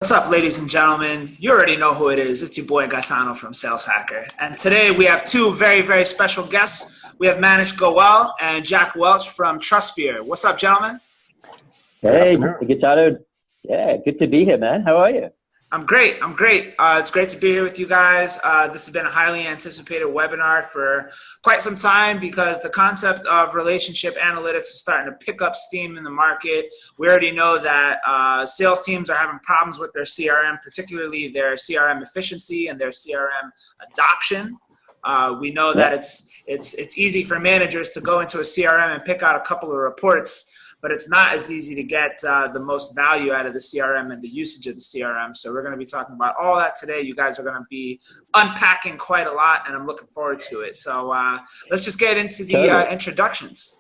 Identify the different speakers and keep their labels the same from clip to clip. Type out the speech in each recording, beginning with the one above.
Speaker 1: What's up, ladies and gentlemen? You already know who it is. It's your boy Gaetano from Sales Hacker. And today we have two very, very special guests. We have Manish Goel and Jack Welch from TrustSphere. What's up, gentlemen?
Speaker 2: Hey, Gaetano. Yeah, good to be here, man. How are you?
Speaker 1: I'm great. It's great to be here with you guys. This has been a highly anticipated webinar for quite some time because the concept of relationship analytics is starting to pick up steam in the market. We already know that sales teams are having problems with their CRM, particularly their CRM efficiency and their CRM adoption. We know that it's easy for managers to go into a CRM and pick out a couple of reports, but it's not as easy to get the most value out of the CRM and the usage of the CRM. So we're going to be talking about all that today. You guys are going to be unpacking quite a lot, and I'm looking forward to it. So let's just get into the introductions.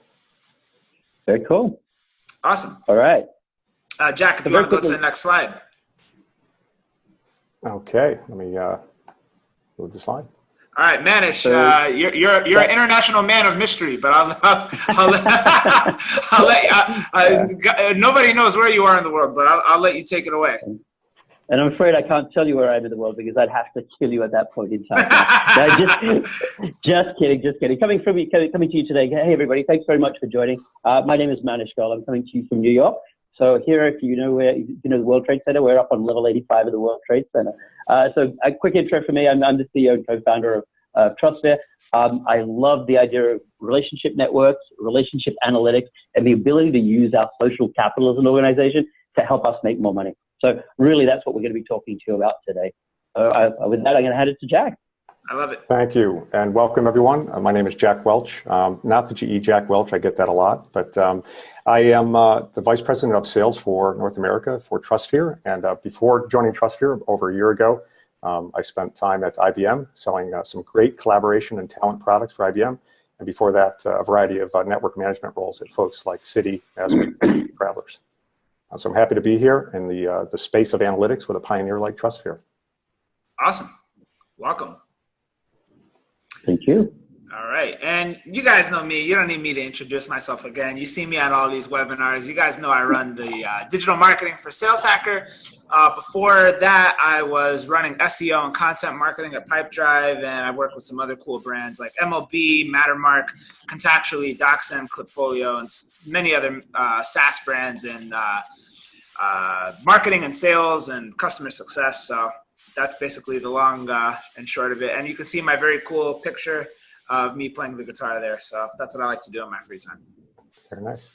Speaker 2: Very cool.
Speaker 1: Awesome.
Speaker 2: All right.
Speaker 1: Jack, if you want to go to the next slide.
Speaker 3: Okay, let me move the slide.
Speaker 1: All right, Manish, you're an international man of mystery, but I'll let nobody knows where you are in the world, but I'll let you take it away.
Speaker 2: And I'm afraid I can't tell you where I am in the world because I'd have to kill you at that point in time. Just kidding. Coming to you today. Hey, everybody, thanks very much for joining. My name is Manish Goel. I'm coming to you from New York. So here, if you know the World Trade Center, we're up on level 85 of the World Trade Center. So a quick intro for me. I'm the CEO and co-founder of TrustSphere. I love the idea of relationship networks, relationship analytics, and the ability to use our social capital as an organization to help us make more money. So really, that's what we're going to be talking to you about today. With that, I'm going to hand it to Jack.
Speaker 1: I love it.
Speaker 3: Thank you, and welcome, everyone. My name is Jack Welch. Not the GE Jack Welch, I get that a lot, but I am the Vice President of Sales for North America for TrustSphere. And before joining TrustSphere over a year ago, I spent time at IBM selling some great collaboration and talent products for IBM. And before that, a variety of network management roles at folks like Citi, as Travelers. So I'm happy to be here in the space of analytics with a pioneer like TrustSphere.
Speaker 1: Awesome. Welcome.
Speaker 2: Thank you.
Speaker 1: All right. And you guys know me. You don't need me to introduce myself again. You see me on all these webinars. You guys know I run the digital marketing for Sales Hacker. Before that, I was running SEO and content marketing at Pipedrive, and I've worked with some other cool brands like MLB, Mattermark, Contactually, DocSend, Clipfolio, and many other SaaS brands in marketing and sales and customer success. So that's basically the long and short of it. And you can see my very cool picture of me playing the guitar there. So that's what I like to do in my free time.
Speaker 3: Very nice.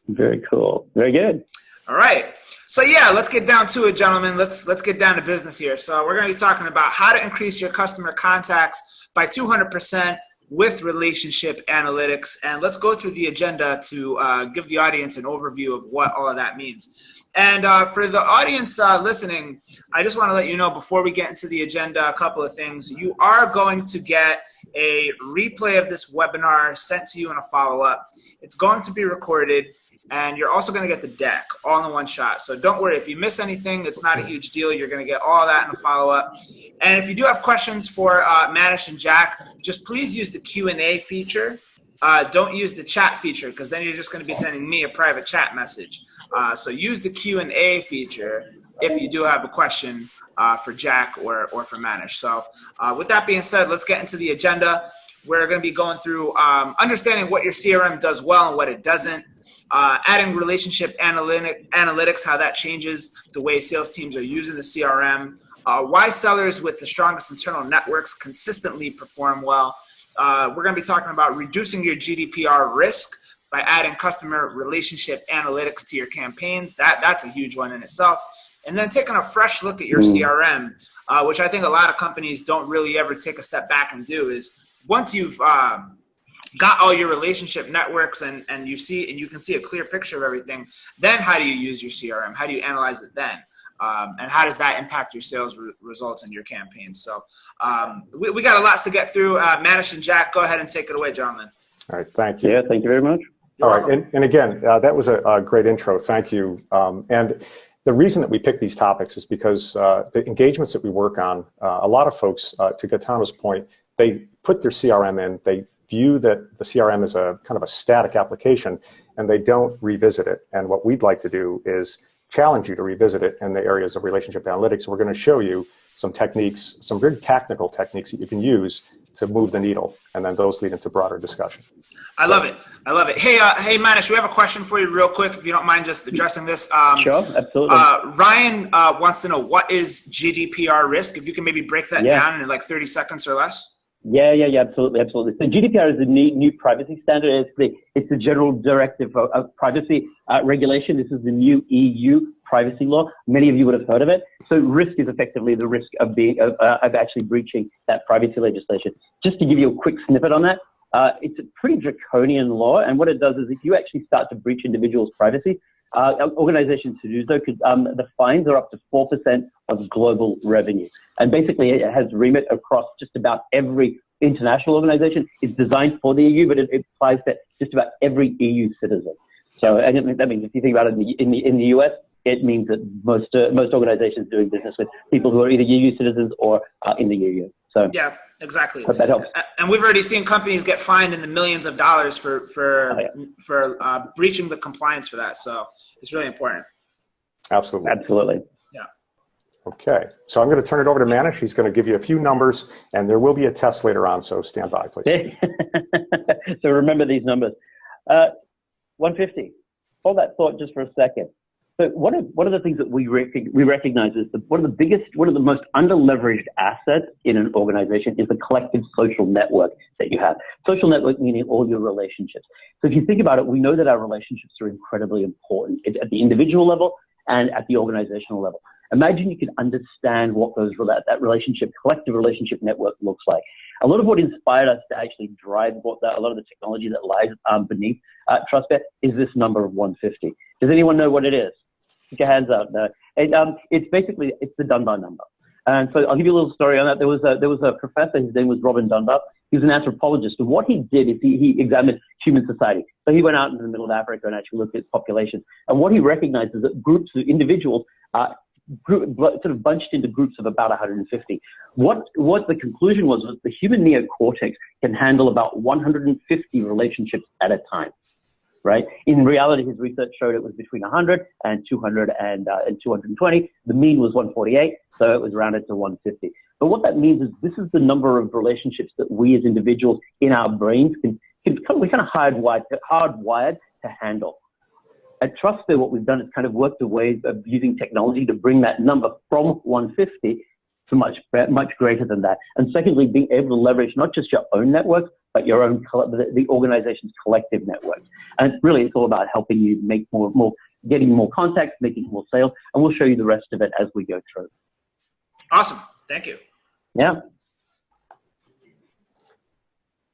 Speaker 2: Very cool. Very good.
Speaker 1: All right. So yeah, let's get down to it, gentlemen. Let's get down to business here. So we're going to be talking about how to increase your customer contacts by 200% with relationship analytics. And let's go through the agenda to give the audience an overview of what all of that means. And for the audience listening, I just want to let you know before we get into the agenda, a couple of things. You are going to get a replay of this webinar sent to you in a follow-up. It's going to be recorded, and you're also going to get the deck all in one shot. So don't worry. If you miss anything, it's not a huge deal. You're going to get all that in a follow-up. And if you do have questions for Manish and Jack, just please use the Q&A feature. Don't use the chat feature because then you're just going to be sending me a private chat message. So use the Q&A feature if you do have a question for Jack or for Manish. So with that being said, let's get into the agenda. We're going to be going through understanding what your CRM does well and what it doesn't, adding relationship analytics, how that changes the way sales teams are using the CRM, why sellers with the strongest internal networks consistently perform well. We're going to be talking about reducing your GDPR risk by adding customer relationship analytics to your campaigns. That's a huge one in itself. And then taking a fresh look at your CRM, which I think a lot of companies don't really ever take a step back and do, is once you've got all your relationship networks and you can see a clear picture of everything, then how do you use your CRM? How do you analyze it then? And how does that impact your sales results and your campaigns? So we got a lot to get through. Manish and Jack, go ahead and take it away, gentlemen.
Speaker 3: All right, thank you.
Speaker 2: Yeah, thank you very much.
Speaker 3: All right, and again, that was a great intro. Thank you. And the reason that we pick these topics is because the engagements that we work on, a lot of folks, to Gaetano's point, they put their CRM in, they view that the CRM is a kind of a static application, and they don't revisit it. And what we'd like to do is challenge you to revisit it in the areas of relationship analytics. We're going to show you some techniques, some very technical techniques that you can use to move the needle, and then those lead into broader discussion.
Speaker 1: I love it. I love it. Hey, Manish, we have a question for you real quick, if you don't mind just addressing this.
Speaker 2: Sure, absolutely.
Speaker 1: Ryan wants to know, what is GDPR risk? If you can maybe break that down in like 30 seconds or less.
Speaker 2: Yeah, absolutely. So GDPR is the new privacy standard. It's the general directive of privacy regulation. This is the new EU privacy law. Many of you would have heard of it. So risk is effectively the risk of actually breaching that privacy legislation. Just to give you a quick snippet on that, it's a pretty draconian law, and what it does is if you actually start to breach individuals' privacy, organizations to do so could, the fines are up to 4% of global revenue. And basically it has remit across just about every international organization. It's designed for the EU, but it applies to just about every EU citizen. So and that means if you think about it in the US, it means that most organizations doing business with people who are either EU citizens or in the EU. So
Speaker 1: yeah, exactly.
Speaker 2: Hope that helps.
Speaker 1: And we've already seen companies get fined in the millions of dollars for breaching the compliance for that. So it's really important.
Speaker 3: Absolutely.
Speaker 1: Yeah.
Speaker 3: Okay. So I'm going to turn it over to Manish. He's going to give you a few numbers, and there will be a test later on. So stand by, please.
Speaker 2: So remember these numbers. 150. Hold that thought just for a second. So one of the things that we recognize is one of the most under-leveraged assets in an organization is the collective social network that you have. Social network meaning all your relationships. So if you think about it, we know that our relationships are incredibly important at the individual level and at the organizational level. Imagine you could understand what that relationship, collective relationship network looks like. A lot of what inspired us to actually drive a lot of the technology that lies beneath TrustBet is this number of 150. Does anyone know what it is? Put your hands out there. It's the Dunbar number. And so I'll give you a little story on that. There was a professor, his name was Robin Dunbar. He was an anthropologist. And what he did is he examined human society. So he went out into the middle of Africa and actually looked at populations. And what he recognized is that groups of individuals sort of bunched into groups of about 150. What the conclusion was the human neocortex can handle about 150 relationships at a time. Right? In reality, his research showed it was between 100 and 200 and 220. The mean was 148, so it was rounded to 150. But what that means is this is the number of relationships that we as individuals in our brains we're kind of hardwired to handle. At TrustBet, what we've done is kind of worked a way of using technology to bring that number from 150 to much greater than that. And secondly, being able to leverage not just your own network, but your own, the organization's collective network. And it's all about helping you make getting more contacts, making more sales, and we'll show you the rest of it as we go through.
Speaker 1: Awesome. Thank you.
Speaker 2: Yeah.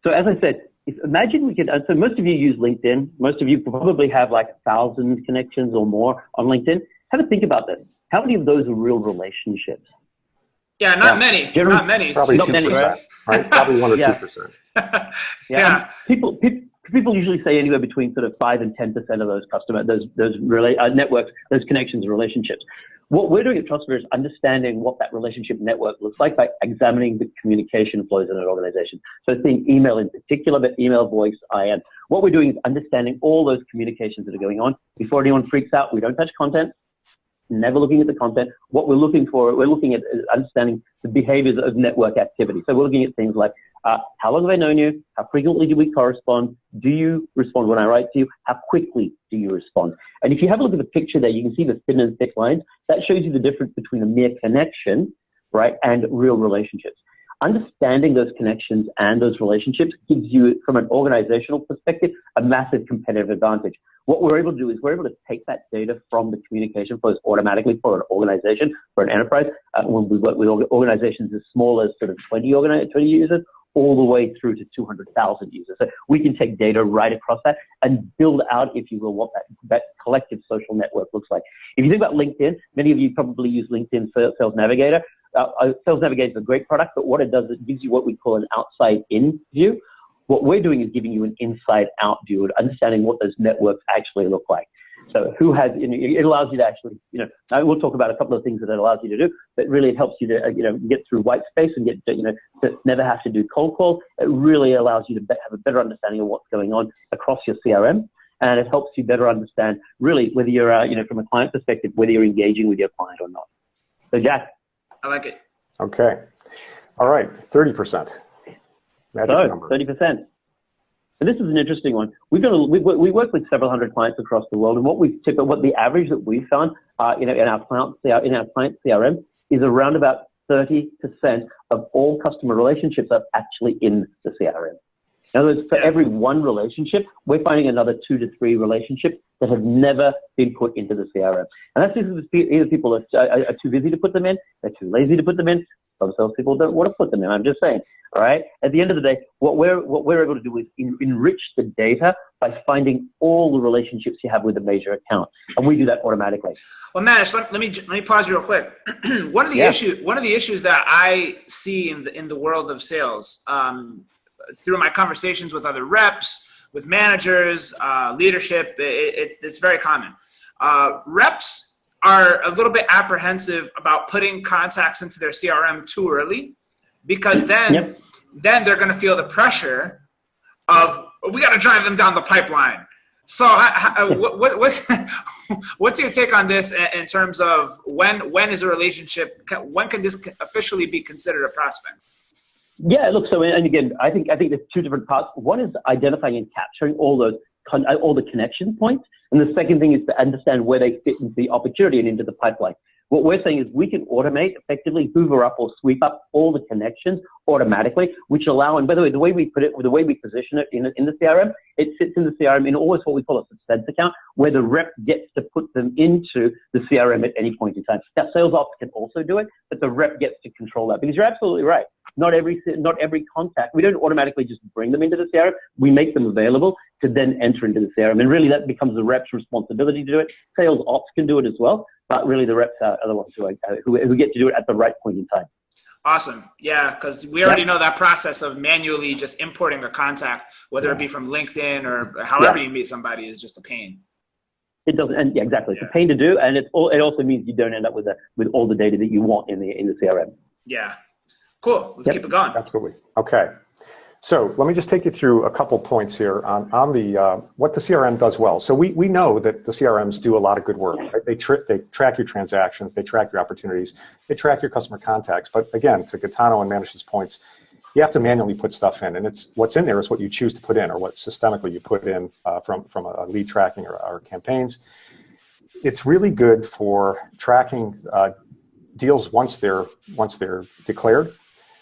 Speaker 2: So as I said, imagine we could, so most of you use LinkedIn. Most of you probably have like 1,000 connections or more on LinkedIn. Have a think about this. How many of those are real relationships?
Speaker 1: Yeah, not many. Not many.
Speaker 3: Probably
Speaker 2: not
Speaker 3: 2%,
Speaker 2: many, right?
Speaker 3: Probably 1 or 2%.
Speaker 2: Yeah. People usually say anywhere between sort of 5 and 10% of those networks, those connections and relationships. What we're doing at TrustBet is understanding what that relationship network looks like by examining the communication flows in an organization. So think email in particular, but email, voice, IM. What we're doing is understanding all those communications that are going on. Before anyone freaks out, we don't touch content. Never looking at the content. What we're looking at understanding the behaviors of network activity. So we're looking at things like how long have I known you? How frequently do we correspond? Do you respond when I write to you? How quickly do you respond? And if you have a look at the picture there, you can see the thin and thick lines. That shows you the difference between a mere connection, right, and real relationships. Understanding those connections and those relationships gives you, from an organizational perspective, a massive competitive advantage. What we're able to do is we're able to take that data from the communication flows automatically for an organization, for an enterprise. When we work with organizations as small as sort of 20 users, all the way through to 200,000 users. So we can take data right across that and build out, if you will, what that collective social network looks like. If you think about LinkedIn, many of you probably use LinkedIn Sales Navigator. Sales Navigator is a great product, but what it does, it gives you what we call an outside-in view. What we're doing is giving you an inside-out view and understanding what those networks actually look like. So it allows you to actually, we'll talk about a couple of things that it allows you to do, but really it helps you to, get through white space and to never have to do cold call. It really allows you to have a better understanding of what's going on across your CRM and it helps you better understand really whether you're, from a client perspective, whether you're engaging with your client or not. So Jack.
Speaker 1: I like it.
Speaker 3: Okay. All right. 30%. Magic number.
Speaker 2: 30%. So this is an interesting one. We work with several hundred clients across the world, and what the average that we found, in our client CRM is around about 30% of all customer relationships are actually in the CRM. In other words, for every one relationship, we're finding another 2 to 3 relationships that have never been put into the CRM. And that's either people are too busy to put them in, they're too lazy to put them in. Some salespeople don't want to put them in. I'm just saying, all right? At the end of the day, what we're able to do is enrich the data by finding all the relationships you have with a major account, and we do that automatically.
Speaker 1: Well, Manish, let me pause you real quick. One of the issues that I see in the world of sales, through my conversations with other reps, with managers, leadership, it's very common. Reps are a little bit apprehensive about putting contacts into their CRM too early, because then they're going to feel the pressure of, we got to drive them down the pipeline. So what's your take on this in terms of when is a relationship, when can this officially be considered a prospect?
Speaker 2: Yeah, look, so, and again, I think there's 2 different parts. One is identifying and capturing all the connection points. And the second thing is to understand where they fit into the opportunity and into the pipeline. What we're saying is we can automate, effectively hoover up or sweep up all the connections automatically, which allow, and by the way, the way we position it in the CRM, it sits in the CRM in always what we call a suspense account, where the rep gets to put them into the CRM at any point in time. Now, sales ops can also do it, but the rep gets to control that, because you're absolutely right. Not every contact, we don't automatically just bring them into the CRM. We make them available to then enter into the CRM. And really that becomes the rep's responsibility to do it. Sales ops can do it as well, but really the reps are the ones who get to do it at the right point in time.
Speaker 1: Awesome. Yeah, because we already know that process of manually just importing a contact, whether it be from LinkedIn or however you meet somebody, is just a pain.
Speaker 2: It doesn't, and exactly. It's a pain to do, and it also means you don't end up with all the data that you want in the CRM.
Speaker 1: Yeah. Cool. Let's keep it going.
Speaker 3: Absolutely. Okay. So let me just take you through a couple points here on what the CRM does well. So we know that the CRMs do a lot of good work. Right? They track your transactions, they track your opportunities, they track your customer contacts. But again, to Gaetano and Manish's points, you have to manually put stuff in, and what's in there is what you choose to put in, or what systemically you put in from a lead tracking or campaigns. It's really good for tracking deals once they're declared.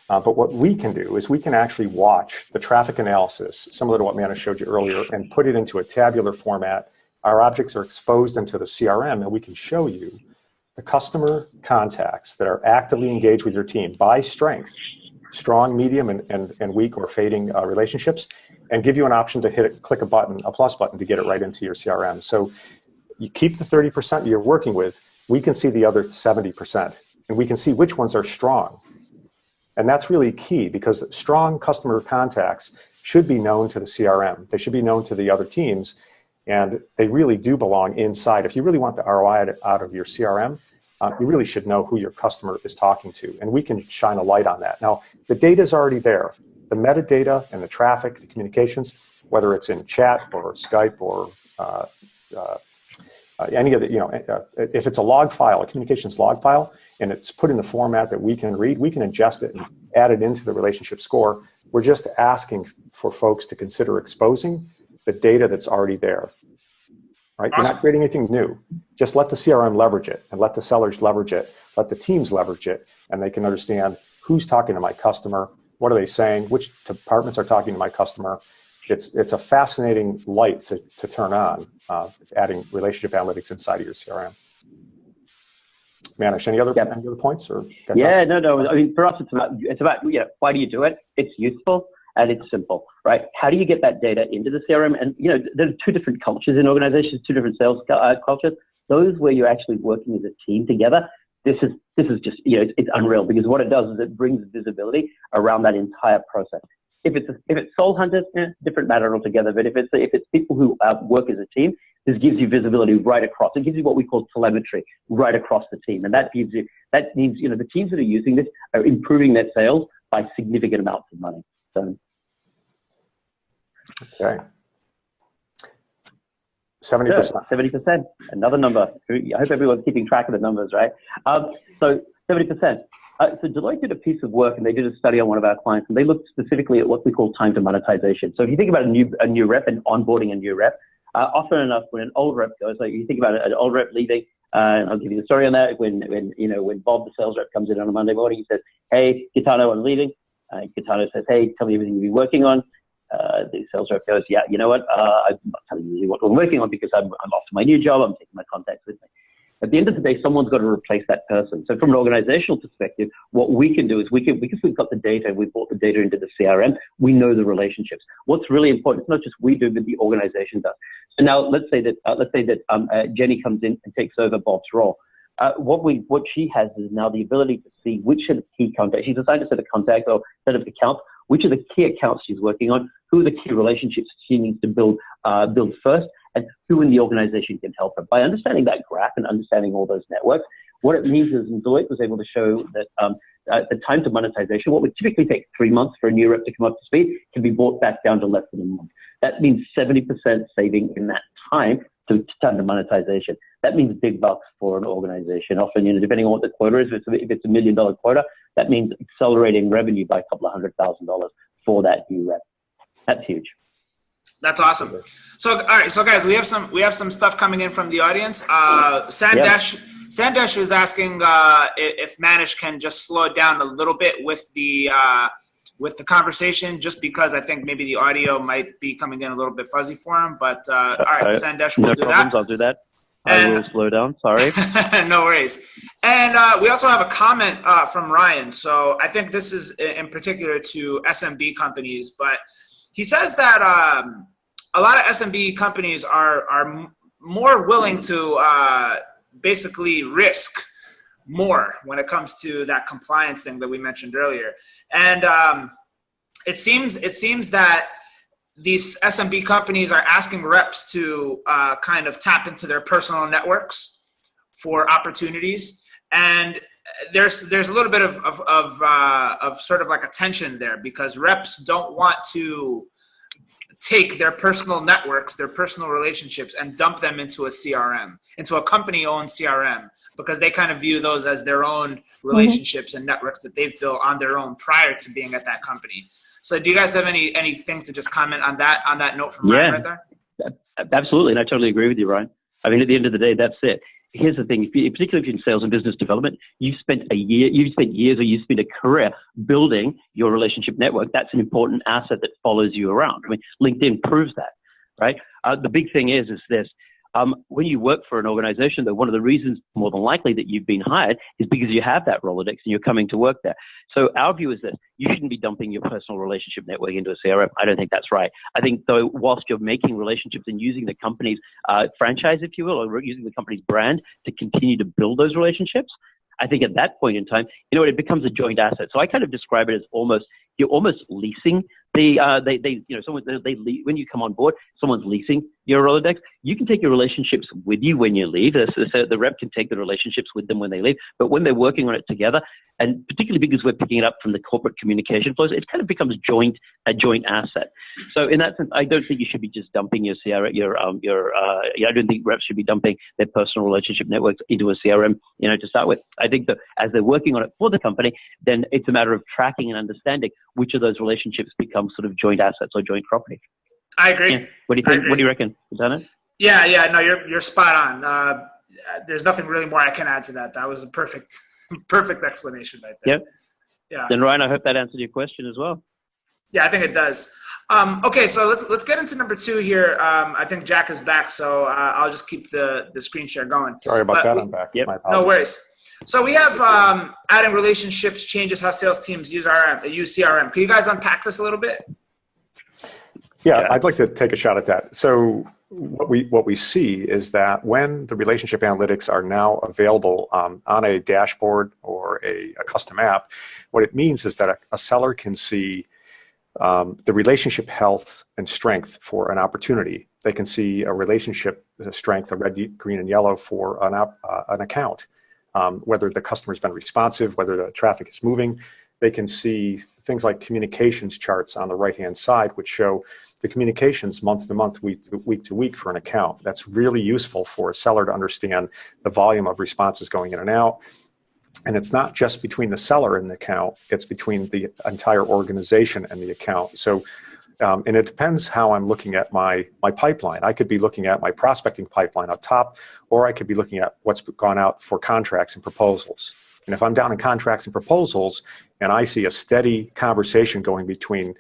Speaker 3: But what we can do is we can actually watch the traffic analysis, similar to what Manish showed you earlier, and put it into a tabular format. Our objects are exposed into the CRM, and we can show you the customer contacts that are actively engaged with your team by strength, strong, medium, and weak or fading relationships, and give you an option to click a plus button to get it right into your CRM. So you keep the 30% you're working with, we can see the other 70%, and we can see which ones are strong. And that's really key, because strong customer contacts should be known to the CRM. They should be known to the other teams, and they really do belong inside. If you really want the ROI out of your CRM, you really should know who your customer is talking to, and we can shine a light on that. Now, the data is already there. The metadata and the traffic, the communications, whether it's in chat or Skype or any of the, if it's a log file, a communications log file, and it's put in the format that we can read, we can ingest it and add it into the relationship score. We're just asking for folks to consider exposing the data that's already there. Right? Awesome. You're not creating anything new. Just let the CRM leverage it, and let the sellers leverage it, let the teams leverage it, and they can understand who's talking to my customer, what are they saying, which departments are talking to my customer. It's a fascinating light to turn on, adding relationship analytics inside of your CRM. Manish, any other points? Or
Speaker 2: yeah, no. I mean, for us, it's about why do you do it? It's useful and it's simple, right? How do you get that data into the CRM? And there are 2 different cultures in organizations, 2 different sales cultures. Those where you're actually working as a team together. This is just it's unreal, because what it does is it brings visibility around that entire process. If it's soul hunters, different matter altogether. But if it's people who work as a team, this gives you visibility right across. It gives you what we call telemetry right across the team, and that means the teams that are using this are improving their sales by significant amounts of money. So,
Speaker 3: okay. 70%.
Speaker 2: 70%. Another number. I hope everyone's keeping track of the numbers, right? So 70%. So Deloitte did a piece of work, and they did a study on one of our clients, and they looked specifically at what we call time to monetization. So if you think about a new rep and onboarding a new rep, often enough when an old rep goes, like you think about an old rep leaving, and I'll give you the story on that. When Bob, the sales rep, comes in on a Monday morning, he says, "Hey, Kitano, I'm leaving." Kitano says, "Hey, tell me everything you've been working on." The sales rep goes, "Yeah, you know what? I'm not telling you what I'm working on because I'm off to my new job. I'm taking my contacts with me." At the end of the day, someone's got to replace that person. So from an organizational perspective, what we can do is because we've got the data, we've brought the data into the CRM, we know the relationships. What's really important, it's not just we do, but the organization does. So now let's say that Jenny comes in and takes over Bob's role. What she has is now the ability to see which of the key contacts, she's assigned a set of contacts or set of accounts, which are the key accounts she's working on, who are the key relationships she needs to build first, and who in the organization can help her. By understanding that graph and understanding all those networks, what it means is, and Deloitte was able to show that the time to monetization, what would typically take 3 months for a new rep to come up to speed, can be brought back down to less than a month. That means 70% saving in that time to time to monetization. That means big bucks for an organization. Often, depending on what the quota is, if it's $1 million quota, that means accelerating revenue by a couple of $100,000 for that new rep. That's huge.
Speaker 1: That's awesome. So, all right. So guys, we have some stuff coming in from the audience. Sandesh is asking if Manish can just slow it down a little bit with the conversation, just because I think maybe the audio might be coming in a little bit fuzzy for him. But all right, Sandesh, we'll do that.
Speaker 2: I'll do that. I will slow down. Sorry.
Speaker 1: No worries. And we also have a comment from Ryan. So I think this is in particular to SMB companies, but he says that a lot of SMB companies are more willing to basically risk more when it comes to that compliance thing that we mentioned earlier. And it seems that these SMB companies are asking reps to kind of tap into their personal networks for opportunities. And there's a little bit of sort of like a tension there, because reps don't want to take their personal networks, their personal relationships, and dump them into a CRM, into a company-owned CRM, because they kind of view those as their own relationships and networks that they've built on their own prior to being at that company. So do you guys have anything to just comment on that note from Ryan right there?
Speaker 2: Absolutely, and I totally agree with you, Ryan. I mean, at the end of the day, that's it. Here's the thing, particularly if you're in sales and business development, you've spent years or you've spent a career building your relationship network. That's an important asset that follows you around. I mean, LinkedIn proves that, right? The big thing is this. When you work for an organization, though, one of the reasons more than likely that you've been hired is because you have that Rolodex and you're coming to work there. So our view is this: you shouldn't be dumping your personal relationship network into a CRM. I don't think that's right. I think, though, whilst you're making relationships and using the company's franchise, if you will, or using the company's brand to continue to build those relationships, I think at that point in time, it becomes a joint asset. So I kind of describe it as you're almost leasing when you come on board, someone's leasing your Rolodex. You can take your relationships with you when you leave. So the rep can take the relationships with them when they leave. But when they're working on it together, and particularly because we're picking it up from the corporate communication flows, it kind of becomes a joint asset. So in that sense, I don't think you should be just dumping your CRM. I don't think reps should be dumping their personal relationship networks into a CRM. To start with, I think that as they're working on it for the company, then it's a matter of tracking and understanding which of those relationships become sort of joint assets or joint property.
Speaker 1: I agree.
Speaker 2: Yeah. What do you think? What do you reckon? Is that it?
Speaker 1: Yeah. No, you're spot on. There's nothing really more I can add to that. That was a perfect explanation right there.
Speaker 2: Yep.
Speaker 1: Yeah.
Speaker 2: Then Ryan, I hope that answered your question as well.
Speaker 1: Yeah, I think it does. Okay, so let's get into number 2 here. I think Jack is back, so I'll just keep the screen share going.
Speaker 3: Sorry about that. I'm back.
Speaker 2: Yep.
Speaker 1: No worries. So we have adding relationships changes how sales teams use CRM. Can you guys unpack this a little bit?
Speaker 3: Yeah, I'd like to take a shot at that. So what we see is that when the relationship analytics are now available on a dashboard or a custom app, what it means is that a seller can see the relationship health and strength for an opportunity. They can see a relationship strength, a red, green, and yellow for an account, whether the customer's been responsive, whether the traffic is moving. they can see things like communications charts on the right-hand side, which show the communications month to month, week to week for an account. That's really useful for a seller to understand the volume of responses going in and out. And it's not just between the seller and the account, it's between the entire organization and the account. So, and it depends how I'm looking at my pipeline. I could be looking at my prospecting pipeline up top, or I could be looking at what's gone out for contracts and proposals. And if I'm down in contracts and proposals and I see a steady conversation going between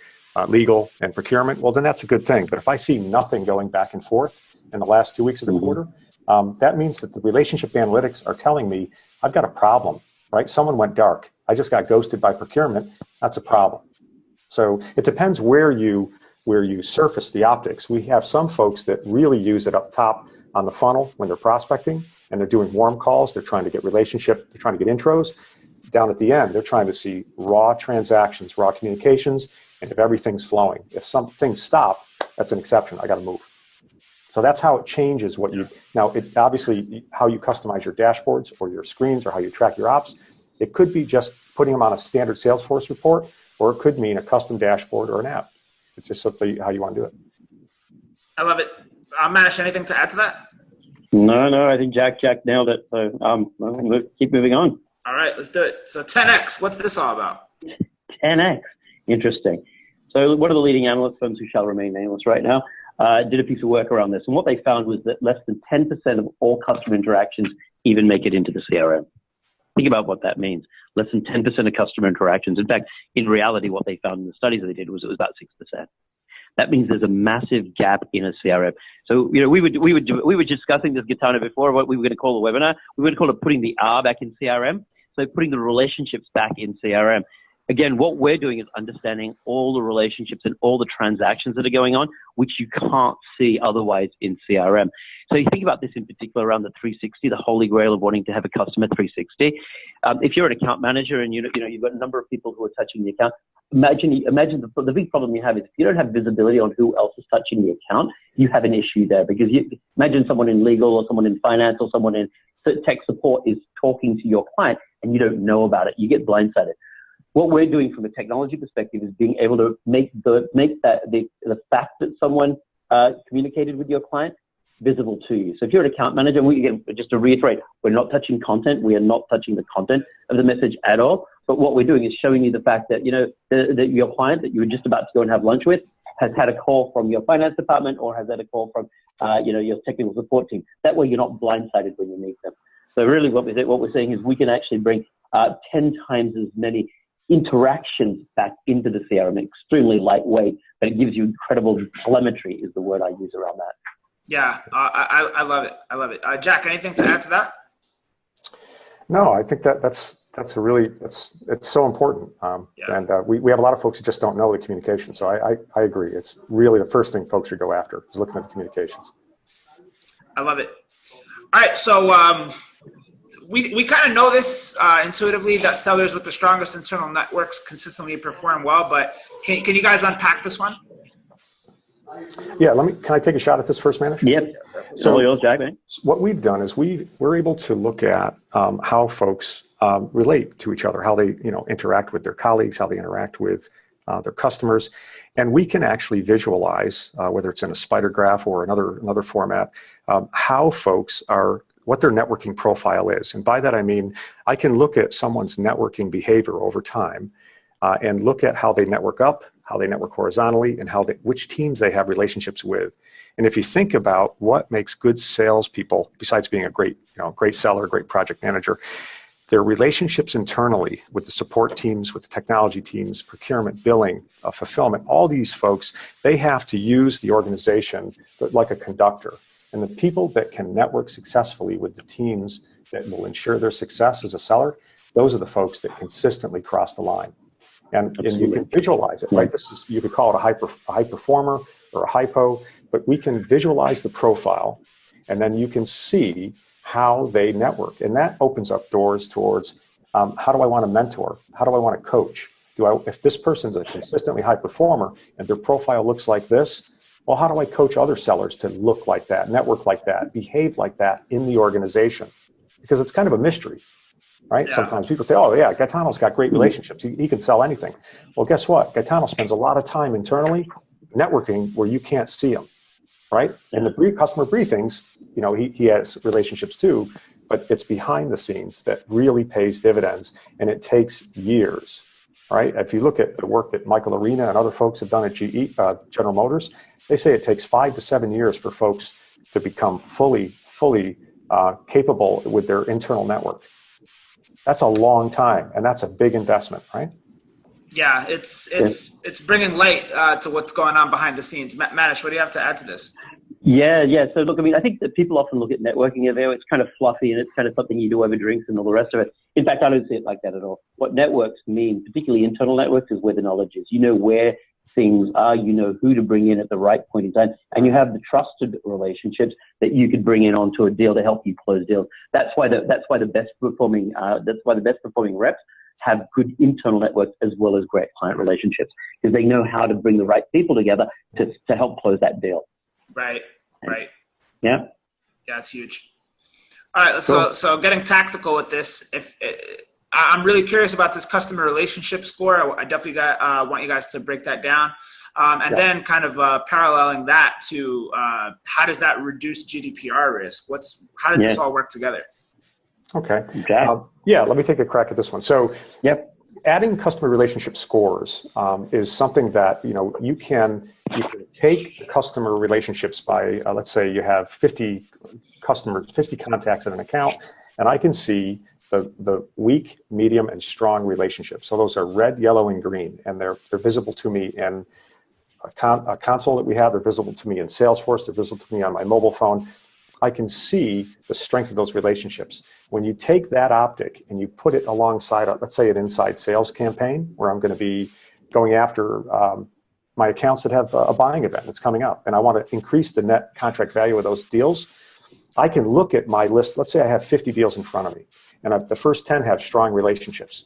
Speaker 3: legal and procurement, well, then that's a good thing. But if I see nothing going back and forth in the last 2 weeks of the quarter, that means that the relationship analytics are telling me I've got a problem, right? Someone went dark. I just got ghosted by procurement. That's a problem. So it depends where you surface the optics. We have some folks that really use it up top on the funnel when they're prospecting and they're doing warm calls. They're trying to get relationship. They're trying to get intros. Down at the end, they're trying to see raw transactions, raw communications, and if everything's flowing. If some things stop, that's an exception. I got to move. So that's how it changes what you, now it obviously how you customize your dashboards or your screens or how you track your ops. It could be just putting them on a standard Salesforce report, or it could mean a custom dashboard or an app. It's just something how you want to do it.
Speaker 1: I love it. Manish, anything to add to that?
Speaker 2: No, I think Jack nailed it. So we'll keep moving on.
Speaker 1: All right, let's do it. So 10X, what's this all about?
Speaker 2: 10X, interesting. So one of the leading analyst firms, who shall remain nameless right now, did a piece of work around this. And what they found was that less than 10% of all customer interactions even make it into the CRM. Think about what that means. Less than 10% of customer interactions. In fact, in reality, what they found in the studies that they did was it was about 6%. That means there's a massive gap in a CRM. So, we were discussing this, Gaetano, before, what we were going to call a webinar. We were going to call it putting the R back in CRM. So putting the relationships back in CRM. Again, what we're doing is understanding all the relationships and all the transactions that are going on, which you can't see otherwise in CRM. So you think about this in particular around the 360, the holy grail of wanting to have a customer 360. If you're an account manager and you've got a number of people who are touching the account, imagine the big problem you have is if you don't have visibility on who else is touching the account, you have an issue there, because imagine someone in legal or someone in finance or someone in tech support is talking to your client and you don't know about it. You get blindsided. What we're doing from a technology perspective is being able to make the fact that someone communicated with your client visible to you. So if you're an account manager, and just to reiterate, we're not touching content. We are not touching the content of the message at all. But what we're doing is showing you the fact that, that your client that you were just about to go and have lunch with has had a call from your finance department or has had a call from, your technical support team. That way you're not blindsided when you meet them. So really what we're saying is we can actually bring 10 times as many interactions back into the CRM, extremely lightweight, but it gives you incredible telemetry is the word I use around that.
Speaker 1: Yeah, I love it. I love it. Jack, anything to add to that?
Speaker 3: No, I think that's it's so important. And we have a lot of folks who just don't know the communication. So I agree. It's really the first thing folks should go after is looking at the communications.
Speaker 1: I love it. All right. So we kind of know this intuitively that sellers with the strongest internal networks consistently perform well, but can you guys unpack this one?
Speaker 3: Yeah, can I take a shot at this first, Manish?
Speaker 2: Yep. So Jack, man.
Speaker 3: What we've done is we're able to look at how folks relate to each other, how they interact with their colleagues, how they interact with their customers, and we can actually visualize whether it's in a spider graph or another format how folks are, what their networking profile is. And by that I mean I can look at someone's networking behavior over time and look at how they network up, how they network horizontally, and which teams they have relationships with. And if you think about what makes good salespeople, besides being a great seller, great project manager, their relationships internally with the support teams, with the technology teams, procurement, billing, fulfillment, all these folks, they have to use the organization like a conductor. And the people that can network successfully with the teams that will ensure their success as a seller, those are the folks that consistently cross the line. And you can visualize it, right? You could call it a high performer or a hypo, but we can visualize the profile, and then you can see how they network. And that opens up doors towards how do I want to mentor? How do I want to coach? If this person's a consistently high performer and their profile looks like this, well, how do I coach other sellers to look like that, network like that, behave like that in the organization? Because it's kind of a mystery. right?
Speaker 1: Yeah.
Speaker 3: Sometimes people say, oh yeah, Gaetano's got great relationships. He can sell anything. Well, guess what? Gaetano spends a lot of time internally networking where you can't see him, right? In the customer briefings, you know, he has relationships too, but it's behind the scenes that really pays dividends, and it takes years, right? If you look at the work that Michael Arena and other folks have done at General Motors, they say it takes 5 to 7 years for folks to become fully capable with their internal network. That's a long time, and that's a big investment, right?
Speaker 1: Yeah, it's bringing light to what's going on behind the scenes. Manish, what do you have to add to this?
Speaker 2: Yeah. So look, I mean, I think that people often look at networking as it's kind of fluffy and it's kind of something you do over drinks and all the rest of it. In fact, I don't see it like that at all. What networks mean, particularly internal networks, is where the knowledge is. You know where things are, you know who to bring in at the right point in time, and you have the trusted relationships that you could bring in onto a deal to help you close deals. That's why the best performing reps have good internal networks as well as great client relationships, because they know how to bring the right people together to help close that deal.
Speaker 1: Right.
Speaker 2: Yeah,
Speaker 1: it's huge. All right, so getting tactical with this, I'm really curious about this customer relationship score. I definitely want you guys to break that down. Then kind of paralleling that to how does that reduce GDPR risk? How does this all work together?
Speaker 3: Okay. Let me take a crack at this one. So adding customer relationship scores is something that, you know, you can take the customer relationships by, let's say you have 50 customers, 50 contacts in an account, and I can see the weak, medium, and strong relationships. So those are red, yellow, and green, and they're visible to me in a console that we have. They're visible to me in Salesforce. They're visible to me on my mobile phone. I can see the strength of those relationships. When you take that optic and you put it alongside, let's say, an inside sales campaign where I'm going to be going after my accounts that have a buying event that's coming up, and I want to increase the net contract value of those deals, I can look at my list. Let's say I have 50 deals in front of me, and the first 10 have strong relationships,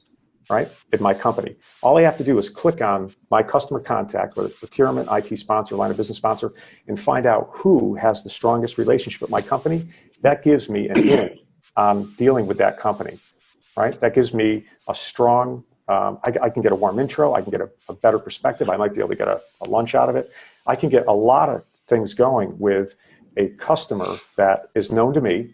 Speaker 3: right, in my company. All I have to do is click on my customer contact, whether it's procurement, IT sponsor, line of business sponsor, and find out who has the strongest relationship with my company. That gives me an in on dealing with that company, right? That gives me a strong, I can get a warm intro. I can get a better perspective. I might be able to get a lunch out of it. I can get a lot of things going with a customer that is known to me,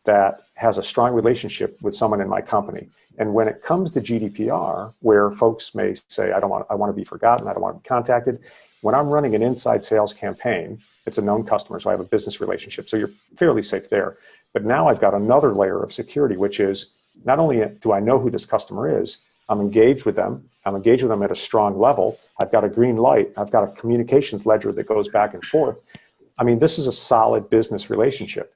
Speaker 3: that has a strong relationship with someone in my company. And when it comes to GDPR, where folks may say, I want to be forgotten, I don't want to be contacted. When I'm running an inside sales campaign, it's a known customer, so I have a business relationship. So you're fairly safe there. But now I've got another layer of security, which is not only do I know who this customer is, I'm engaged with them. I'm engaged with them at a strong level. I've got a green light. I've got a communications ledger that goes back and forth. I mean, this is a solid business relationship.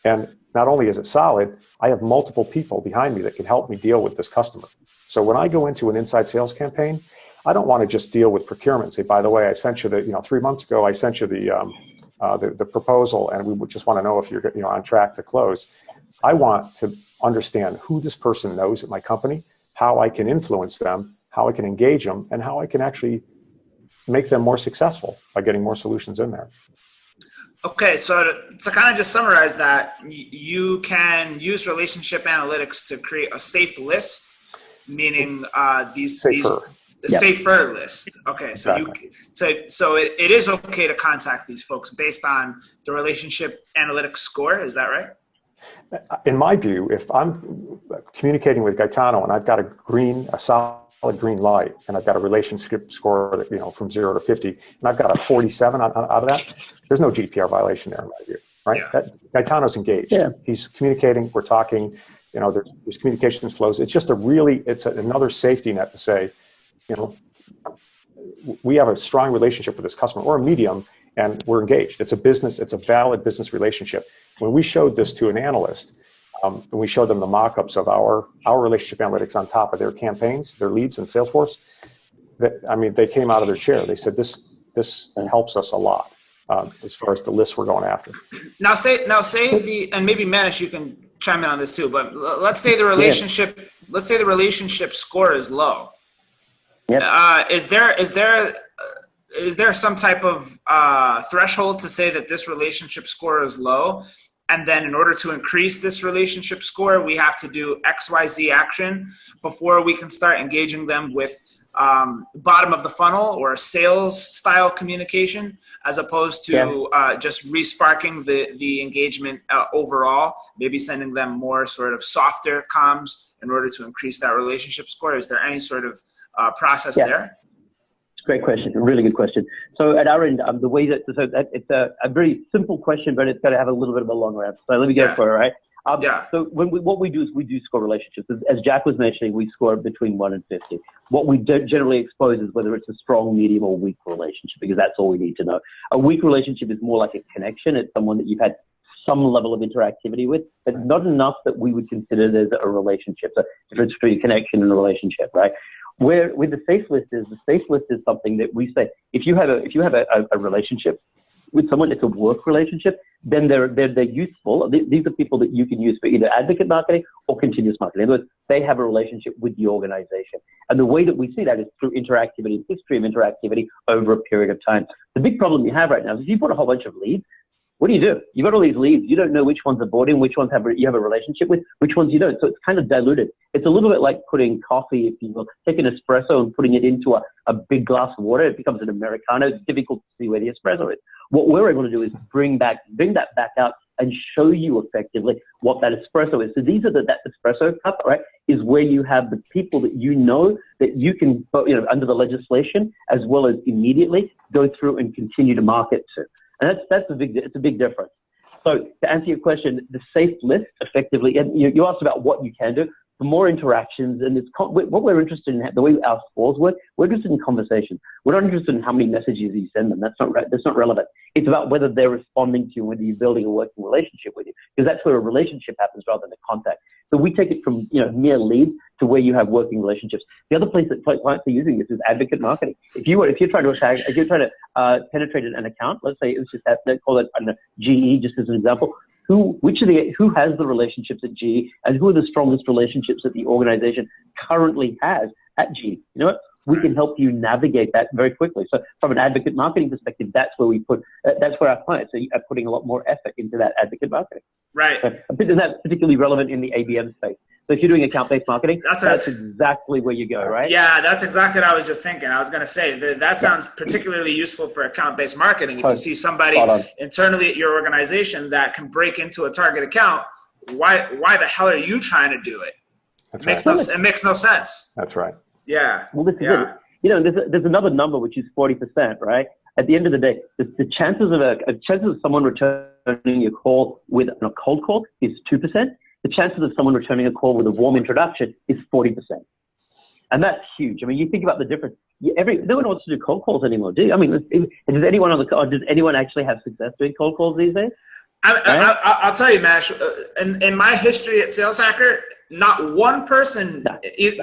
Speaker 3: And not only is it solid, I have multiple people behind me that can help me deal with this customer. So when I go into an inside sales campaign, I don't want to just deal with procurement and say, by the way, I sent you 3 months ago, I sent you the proposal, and we would just want to know if you're on track to close. I want to understand who this person knows at my company, how I can influence them, how I can engage them, and how I can actually make them more successful by getting more solutions in there.
Speaker 1: Okay, so to kind of just summarize that, you can use relationship analytics to create a safe list, meaning safer list. Okay, so
Speaker 3: exactly.
Speaker 1: it is okay to contact these folks based on the relationship analytics score. Is that right?
Speaker 3: In my view, if I'm communicating with Gaetano and I've got a solid green light, and I've got a relationship score that, from 0 to 50, and I've got a 47 out of that, there's no GDPR violation there in my view, right? Yeah. Gaetano's engaged. Yeah. He's communicating. We're talking. There's communication flows. It's just another safety net to say, we have a strong relationship with this customer or a medium, and we're engaged. It's a valid business relationship. When we showed this to an analyst, and we showed them the mock-ups of our relationship analytics on top of their campaigns, their leads in Salesforce, they came out of their chair. They said, this helps us a lot as far as the lists we're going after. Now say
Speaker 1: and maybe Manish, you can chime in on this too, but let's say the relationship score is low. Yep. Is there some type of threshold to say that this relationship score is low? And then in order to increase this relationship score, we have to do XYZ action before we can start engaging them with bottom of the funnel or sales style communication, as opposed to just resparking the engagement overall, maybe sending them more sort of softer comms in order to increase that relationship score. Is there any sort of process there?
Speaker 2: Great question. A really good question. So at our end, the way that, it's a very simple question, but it's got to have a little bit of a longer answer. So let me go for it, right? So what we do is we do score relationships. As Jack was mentioning, we score between 1 and 50. What we generally expose is whether it's a strong, medium, or weak relationship, because that's all we need to know. A weak relationship is more like a connection. It's someone that you've had some level of interactivity with, but not enough that we would consider there's a relationship. So difference between connection and a relationship, right? Where with the safe list is something that we say, if you have a relationship with someone, it's a work relationship, then they're useful. These are people that you can use for either advocate marketing or continuous marketing. In other words, they have a relationship with the organization. And the way that we see that is through interactivity, history of interactivity over a period of time. The big problem you have right now is if you put a whole bunch of leads, what do? You've got all these leads. You don't know which ones are bought in, which ones you have a relationship with, which ones you don't. So it's kind of diluted. It's a little bit like putting coffee, if you will, taking espresso and putting it into a big glass of water. It becomes an Americano. It's difficult to see where the espresso is. What we're able to do is bring that back out and show you effectively what that espresso is. So these are that espresso cup, right, is where you have the people that you know that you can, under the legislation, as well as immediately go through and continue to market to. And it's a big difference. So to answer your question, the safe list effectively, and you asked about what you can do. For more interactions, and what we're interested in, the way our scores work, we're interested in conversations. We're not interested in how many messages you send them. That's not relevant. It's about whether they're responding to you, whether you're building a working relationship with you, because that's where a relationship happens rather than a contact. So we take it from mere leads to where you have working relationships. The other place that clients are using this is advocate marketing. If you're trying to penetrate an account, let's say it's just call it GE, just as an example. Who has the relationships at GE, and who are the strongest relationships that the organization currently has at GE? You know what? We can help you navigate that very quickly. So from an advocate marketing perspective, that's where that's where our clients are putting a lot more effort into that advocate marketing.
Speaker 1: Right.
Speaker 2: So I think that's particularly relevant in the ABM space. So if you're doing account-based marketing, that's exactly where you go, right?
Speaker 1: Yeah, that's exactly what I was just thinking. I was going to say that sounds particularly useful for account-based marketing. If you see somebody internally at your organization that can break into a target account, why the hell are you trying to do it? It makes no sense.
Speaker 3: That's right.
Speaker 1: Yeah.
Speaker 2: Well, this is it. There's another number, which is 40%, right? At the end of the day, the chances of someone returning your call with a cold call is 2%. The chances of someone returning a call with a warm introduction is 40%. And that's huge. I mean, you think about the difference. No one wants to do cold calls anymore, do you? I mean, does anyone actually have success doing cold calls these days?
Speaker 1: I'll tell you, Mash, in my history at Sales Hacker, not one person,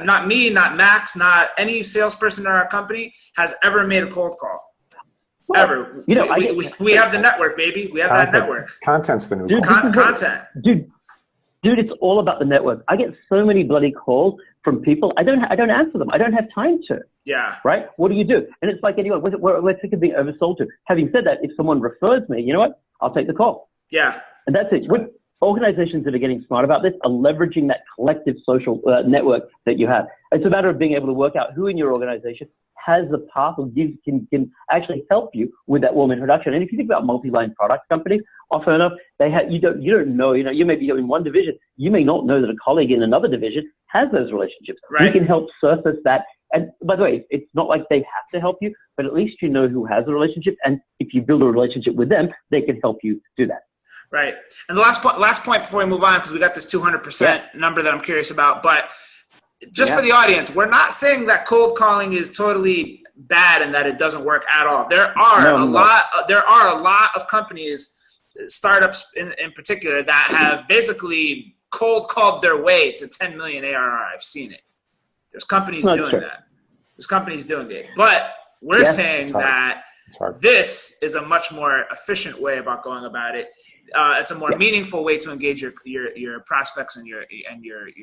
Speaker 1: not me, not Max, not any salesperson in our company has ever made a cold call. Ever. We have the network, baby. We have that network.
Speaker 3: Content's the new call.
Speaker 1: Content.
Speaker 2: Dude, it's all about the network. I get so many bloody calls from people. I don't answer them. I don't have time to.
Speaker 1: Yeah.
Speaker 2: Right? What do you do? And it's like anyone, we're sick of being oversold to. Having said that, if someone refers me, you know what? I'll take the call.
Speaker 1: Yeah.
Speaker 2: And that's it. What organizations that are getting smart about this are leveraging that collective social network that you have. It's a matter of being able to work out who in your organization has the path or can actually help you with that warm introduction. And if you think about multi-line product companies, often enough, you don't know, you may be in one division, you may not know that a colleague in another division has those relationships.
Speaker 1: Right.
Speaker 2: We can help surface that. And by the way, it's not like they have to help you, but at least you know who has a relationship. And if you build a relationship with them, they can help you do that.
Speaker 1: Right. And the last point before we move on, because we got this 200% number that I'm curious about, but just for the audience, we're not saying that cold calling is totally bad and that it doesn't work at all. There are a lot of companies, startups in particular, that have basically cold called their way to 10 million ARR. I've seen it. There's companies doing that. There's companies doing it. But we're saying that this is a much more efficient way about going about it. It's a more meaningful way to engage your prospects and your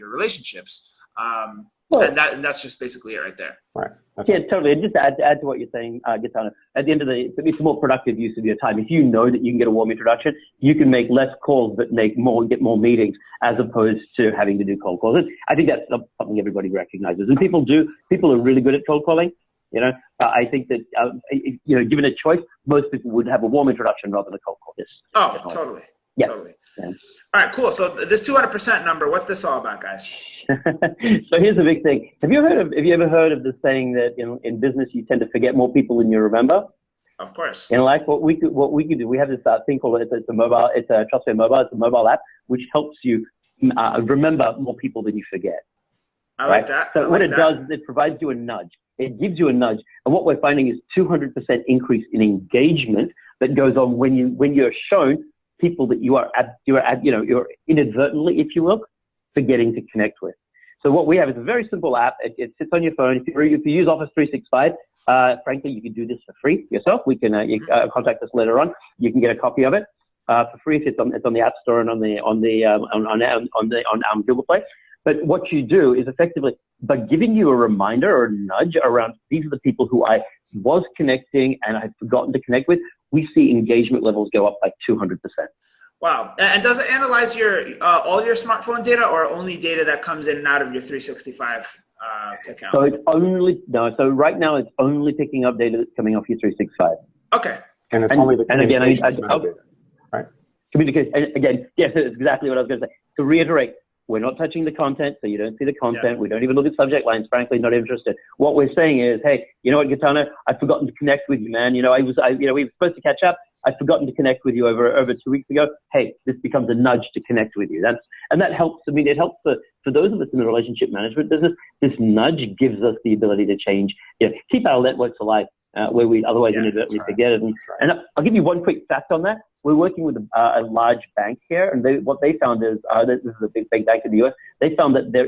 Speaker 1: relationships. And that's just basically it right there.
Speaker 3: Right.
Speaker 2: Yeah, totally. And just to add to what you're saying, Gaetano, at the end of it's a more productive use of your time. If you know that you can get a warm introduction, you can make less calls but get more meetings as opposed to having to do cold calls. And I think that's something everybody recognizes. And people are really good at cold calling. I think that, given a choice, most people would have a warm introduction rather than a cold call. Yes.
Speaker 1: Oh, totally.
Speaker 2: Yeah.
Speaker 1: Totally.
Speaker 2: Yeah.
Speaker 1: All right, cool. So this 200% number, what's this all about, guys?
Speaker 2: So here's the big thing. Have you ever heard of the saying that in business you tend to forget more people than you remember?
Speaker 1: Of course.
Speaker 2: In life, what we could do, we have this thing called it's a TrustFare mobile. It's a mobile app which helps you remember more people than you forget.
Speaker 1: I like that.
Speaker 2: So what it does is it provides you a nudge. It gives you a nudge, and what we're finding is 200% increase in engagement that goes on when you're shown people that you're inadvertently, if you will, forgetting to connect with. So what we have is a very simple app. It sits on your phone. If you use Office 365, frankly, you can do this for free yourself. We can contact us later on. You can get a copy of it for free. It's on the App Store and on Google Play. But what you do is effectively by giving you a reminder or a nudge around these are the people who I was connecting and I had forgotten to connect with, we see engagement levels go up by 200%.
Speaker 1: Wow. And does it analyze all your smartphone data or only data that comes in and out of your 365 account?
Speaker 2: So so right now it's only picking up data that's coming off your 365.
Speaker 1: Okay.
Speaker 3: And it's only the communications
Speaker 2: data,
Speaker 3: right?
Speaker 2: Communication. And again, yes, that's exactly what I was going to say. To reiterate, we're not touching the content, so you don't see the content. Yeah. We don't even look at subject lines. Frankly, not interested. What we're saying is, hey, you know what, Gaetano, I've forgotten to connect with you, man. We were supposed to catch up. I've forgotten to connect with you over 2 weeks ago. Hey, this becomes a nudge to connect with you. That helps. I mean, it helps for those of us in the relationship management business. This nudge gives us the ability to change, keep our networks alive, where we otherwise inadvertently forget it. And I'll give you one quick fact on that. We're working with a large bank here, and what they found is, this is a big bank in the US, they found that their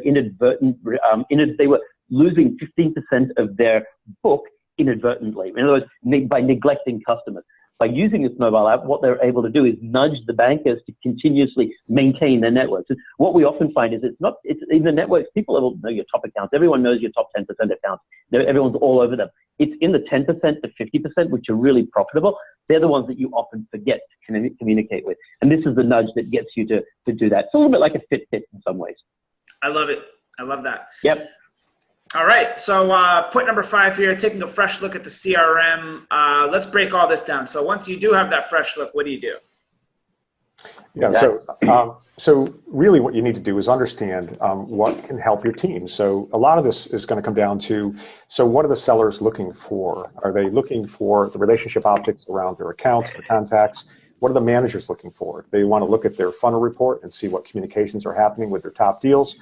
Speaker 2: they were losing 15% of their book inadvertently. In other words, by neglecting customers. By using this mobile app, what they're able to do is nudge the bankers to continuously maintain their networks. And what we often find is it's in the networks, people know your top accounts. Everyone knows your top 10% accounts. Everyone's all over them. It's in the 10% to 50%, which are really profitable. They're the ones that you often forget to communicate with. And this is the nudge that gets you to do that. It's a little bit like a Fitbit in some ways.
Speaker 1: I love it. I love that.
Speaker 2: Yep.
Speaker 1: All right, so point number 5 here, taking a fresh look at the CRM. Let's break all this down. So once you do have that fresh look, what do you do?
Speaker 3: Yeah, so really what you need to do is understand what can help your team. So a lot of this is going to come down to, so what are the sellers looking for? Are they looking for the relationship optics around their accounts, their contacts? What are the managers looking for? They want to look at their funnel report and see what communications are happening with their top deals.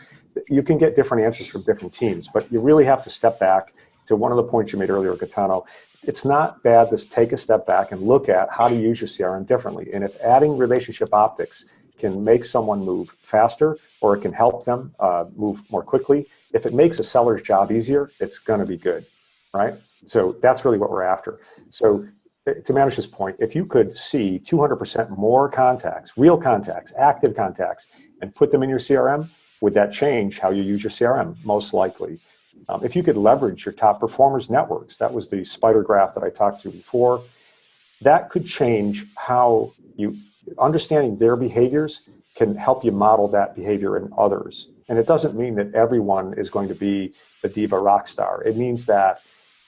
Speaker 3: You can get different answers from different teams, but you really have to step back to one of the points you made earlier, Gaetano. It's not bad to take a step back and look at how to use your CRM differently. And if adding relationship optics can make someone move faster, or it can help them move more quickly, if it makes a seller's job easier, it's going to be good, right? So that's really what we're after. So to manage this point, if you could see 200% more contacts, real contacts, active contacts, and put them in your CRM, would that change how you use your CRM? Most likely. If you could leverage your top performers networks, that was the spider graph that I talked to before, that could change how understanding their behaviors can help you model that behavior in others. And it doesn't mean that everyone is going to be the diva rock star. It means that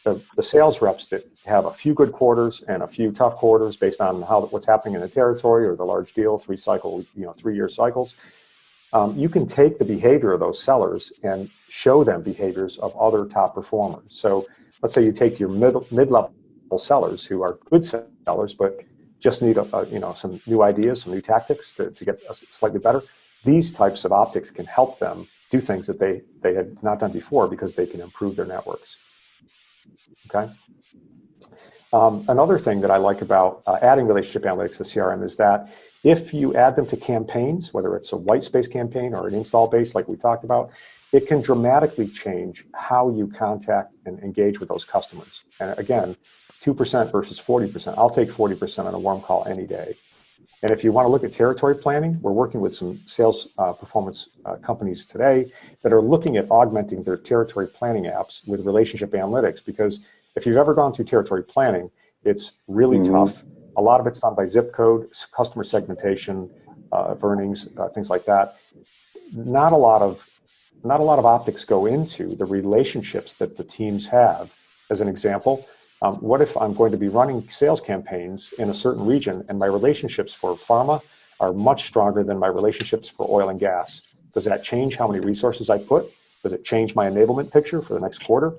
Speaker 3: the sales reps that have a few good quarters and a few tough quarters based on what's happening in the territory or the large deal, 3-year cycles, you can take the behavior of those sellers and show them behaviors of other top performers. So let's say you take your mid-level sellers who are good sellers, but just need some new ideas, some new tactics to get slightly better. These types of optics can help them do things that they had not done before because they can improve their networks. Okay. Another thing that I like about adding relationship analytics to CRM is that if you add them to campaigns, whether it's a white space campaign or an install base like we talked about, it can dramatically change how you contact and engage with those customers. And again, 2% versus 40%. I'll take 40% on a warm call any day. And if you want to look at territory planning, we're working with some sales performance companies today that are looking at augmenting their territory planning apps with relationship analytics, because if you've ever gone through territory planning, it's really tough. A lot of it's done by zip code, customer segmentation, of earnings, things like that. Not a lot of optics go into the relationships that the teams have. As an example, what if I'm going to be running sales campaigns in a certain region and my relationships for pharma are much stronger than my relationships for oil and gas? Does that change how many resources I put? Does it change my enablement picture for the next quarter?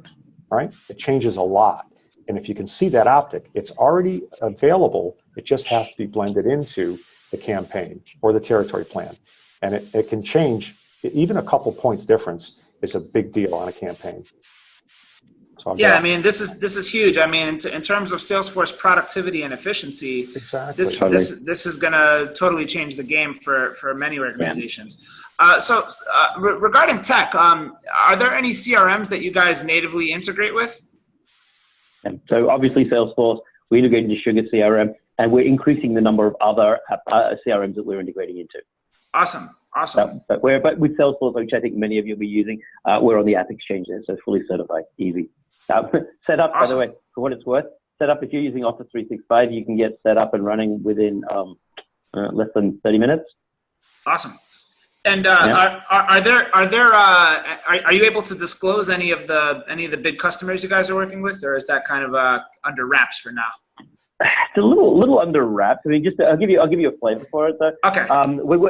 Speaker 3: Right? It changes a lot. And if you can see that optic, it's already available. It just has to be blended into the campaign or the territory plan. And it can change. Even a couple points difference is a big deal on a campaign. So
Speaker 1: yeah, I mean, this is huge. I mean, in terms of Salesforce productivity and efficiency,
Speaker 3: exactly.
Speaker 1: This is going to totally change the game for many organizations. So regarding tech, are there any CRMs that you guys natively integrate with?
Speaker 2: And so obviously Salesforce, we integrate into Sugar CRM, and we're increasing the number of other CRMs that we're integrating into.
Speaker 1: Awesome.
Speaker 2: But with Salesforce, which I think many of you will be using, we're on the App Exchange there, so fully certified, easy. Set up, awesome. By the way, for what it's worth, set up if you're using Office 365, you can get set up and running within less than 30 minutes.
Speaker 1: Awesome. And are you able to disclose any of the big customers you guys are working with, or is that kind of under wraps for now?
Speaker 2: It's a little under wraps. I mean, I'll give you a flavor for it though.
Speaker 1: Okay.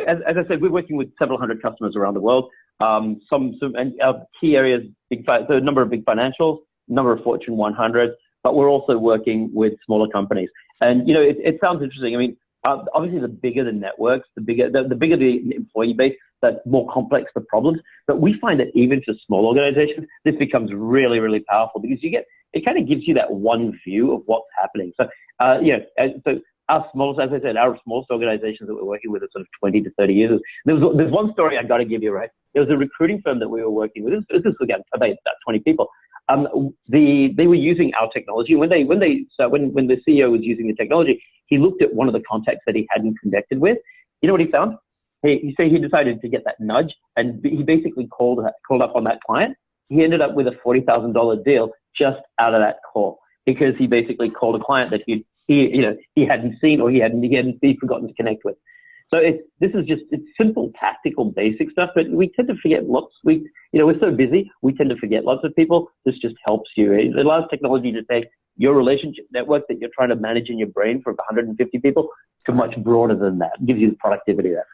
Speaker 2: As I said, we're working with several hundred customers around the world. Some and key areas, so a number of big financials, number of Fortune 100, but we're also working with smaller companies. And it sounds interesting. I mean, obviously the bigger the networks, the bigger the employee base, the more complex the problems. But we find that even for small organizations, this becomes really, really powerful because it kind of gives you that one view of what's happening. So, so our smallest organizations that we're working with are sort of 20 to 30 users. There's one story I got to give you, right? There was a recruiting firm that we were working with. This was again about 20 people. They were using our technology. When the CEO was using the technology, he looked at one of the contacts that he hadn't connected with. You know what he found? He decided to get that nudge, and he basically called up on that client. He ended up with a $40,000 deal just out of that call because he basically called a client that he hadn't seen or he'd forgotten to connect with. So it's simple, tactical, basic stuff, but we tend to forget lots. We're so busy, we tend to forget lots of people. This just helps you. It allows technology to take your relationship network that you're trying to manage in your brain for 150 people to much broader than that. It gives you the productivity there.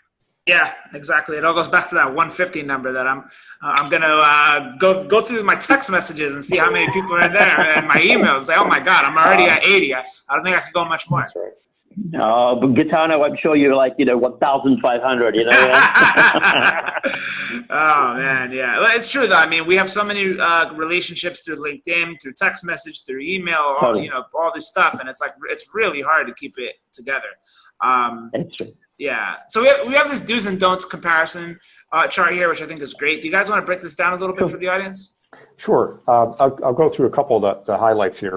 Speaker 1: Yeah, exactly. It all goes back to that 150 number that I'm gonna go through my text messages and see how many people are in there and my emails. Like, oh my God, I'm already at 80. I don't think I can go much more.
Speaker 3: That's right.
Speaker 2: No, but Gaetano, I'm sure you're like 1,500.
Speaker 1: Oh man, yeah, well, it's true though. I mean, we have so many relationships through LinkedIn, through text message, through email, all this stuff, and it's really hard to keep it together.
Speaker 2: That's true.
Speaker 1: Yeah, so we have this do's and don'ts comparison chart here, which I think is great. Do you guys want to break this down a little bit for the audience?
Speaker 3: Sure. I'll go through a couple of the highlights here.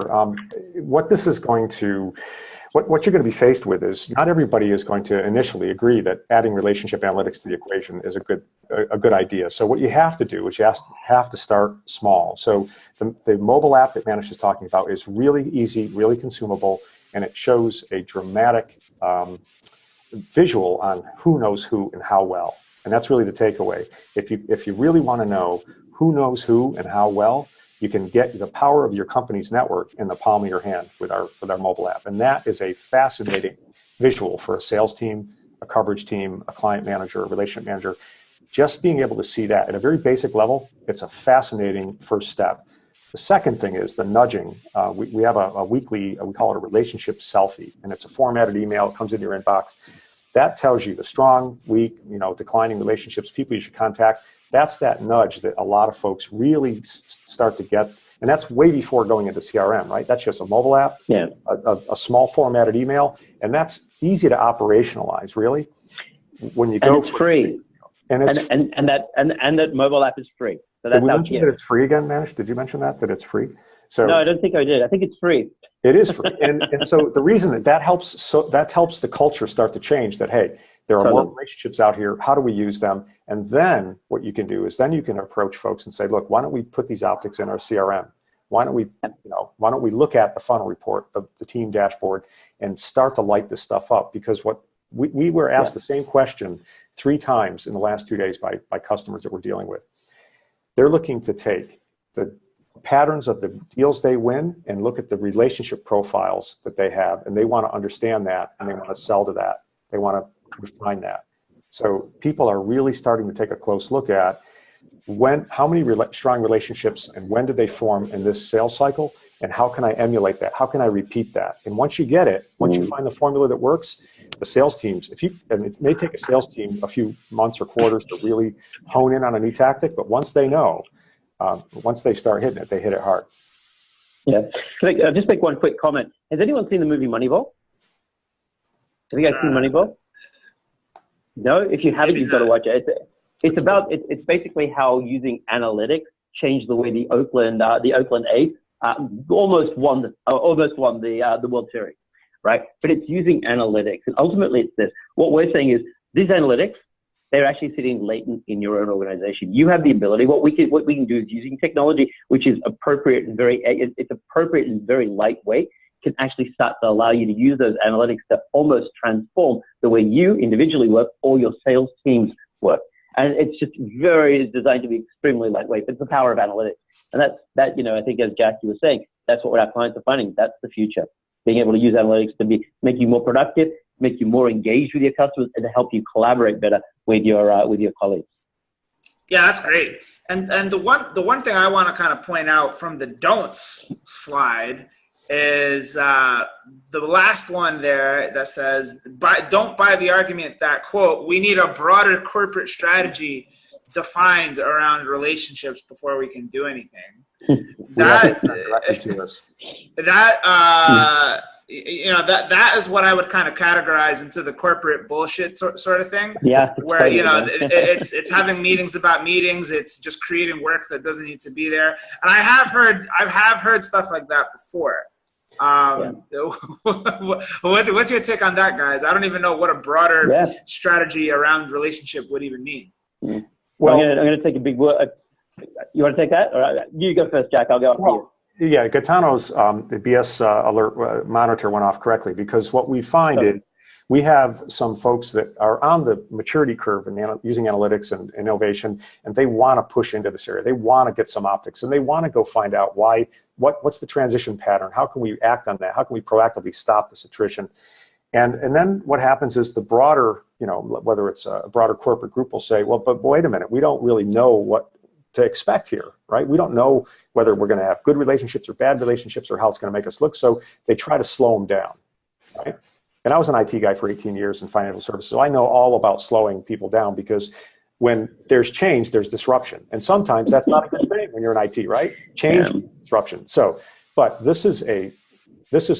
Speaker 3: What you're going to be faced with is not everybody is going to initially agree that adding relationship analytics to the equation is a good idea. So what you have to do is you have to start small. So the mobile app that Manish is talking about is really easy, really consumable, and it shows a dramatic visual on who knows who and how well. And that's really the takeaway. If you really want to know who knows who and how well, you can get the power of your company's network in the palm of your hand with our mobile app. And that is a fascinating visual for a sales team, a coverage team, a client manager, a relationship manager. Just being able to see that at a very basic level, it's a fascinating first step. The second thing is the nudging. We have a weekly, we call it a relationship selfie, and it's a formatted email. It comes into your inbox. That tells you the strong, weak, declining relationships, people you should contact. That's that nudge that a lot of folks really start to get. And that's way before going into CRM, right? That's just a mobile app, a small formatted email, and that's easy to operationalize, really. When you go,
Speaker 2: and it's free. And that mobile app is free. So
Speaker 3: did we mention that it's free again, Manish? Did you mention that it's free? So
Speaker 2: no, I don't think I did. I think it's free.
Speaker 3: It is free. And so the reason that helps, that helps the culture start to change, that, hey, there are more relationships out here. How do we use them? And then what you can do is then you can approach folks and say, look, why don't we put these optics in our CRM? Why don't we, why don't we look at the funnel report, the team dashboard, and start to light this stuff up? Because what we were asked the same question 3 times in the last 2 days by customers that we're dealing with. They're looking to take the patterns of the deals they win and look at the relationship profiles that they have, and they want to understand that, and they want to sell to that. They want to refine that. So people are really starting to take a close look at how many strong relationships and when did they form in this sales cycle, and how can I emulate that? How can I repeat that? And once you get it, once you find the formula that works, the sales teams, and it may take a sales team a few months or quarters to really hone in on a new tactic, but once they know, once they start hitting it, they hit it hard.
Speaker 2: Yeah. Can I just make one quick comment? Has anyone seen the movie Moneyball? Have you guys seen Moneyball? No? If you haven't, you've got to watch it. It's basically how using analytics changed the way the Oakland A's almost won the World Series, right? But it's using analytics. And ultimately it's this. What we're saying is these analytics, they're actually sitting latent in your own organization. You have the ability. What we can do is using technology, which is appropriate and very lightweight, can actually start to allow you to use those analytics to almost transform the way you individually work or your sales teams work. And it's just designed to be extremely lightweight. It's the power of analytics. And that I think, as Jackie was saying, that's what our clients are finding. That's the future. Being able to use analytics to make you more productive, make you more engaged with your customers, and to help you collaborate better with your colleagues.
Speaker 1: Yeah, that's great. And the one thing I want to kind of point out from the don'ts slide is the last one there that says, don't buy the argument that, quote, we need a broader corporate strategy defined around relationships before we can do anything. That is what I would kind of categorize into the corporate bullshit sort of thing.
Speaker 2: Yeah.
Speaker 1: Where, it's having meetings about meetings. It's just creating work that doesn't need to be there. And I have heard stuff like that before. What's your take on that, guys? I don't even know what a broader strategy around relationship would even mean.
Speaker 2: Well, I'm going to take a big word. You want to take that? Or you go first, Jack. I'll go after you.
Speaker 3: Yeah, Gaetano's the BS alert monitor went off correctly, because what we find is we have some folks that are on the maturity curve and using analytics and innovation, and they want to push into this area. They want to get some optics, and they want to go find out what's the transition pattern? How can we act on that? How can we proactively stop this attrition? And then what happens is the broader, whether it's a broader corporate group will say, well, but wait a minute, we don't really know what to expect here, right? We don't know whether we're going to have good relationships or bad relationships or how it's going to make us look. So they try to slow them down, right? And I was an IT guy for 18 years in financial services, so I know all about slowing people down, because when there's change, there's disruption. And sometimes that's not a good thing when you're in IT, right? Change, disruption. So, but this is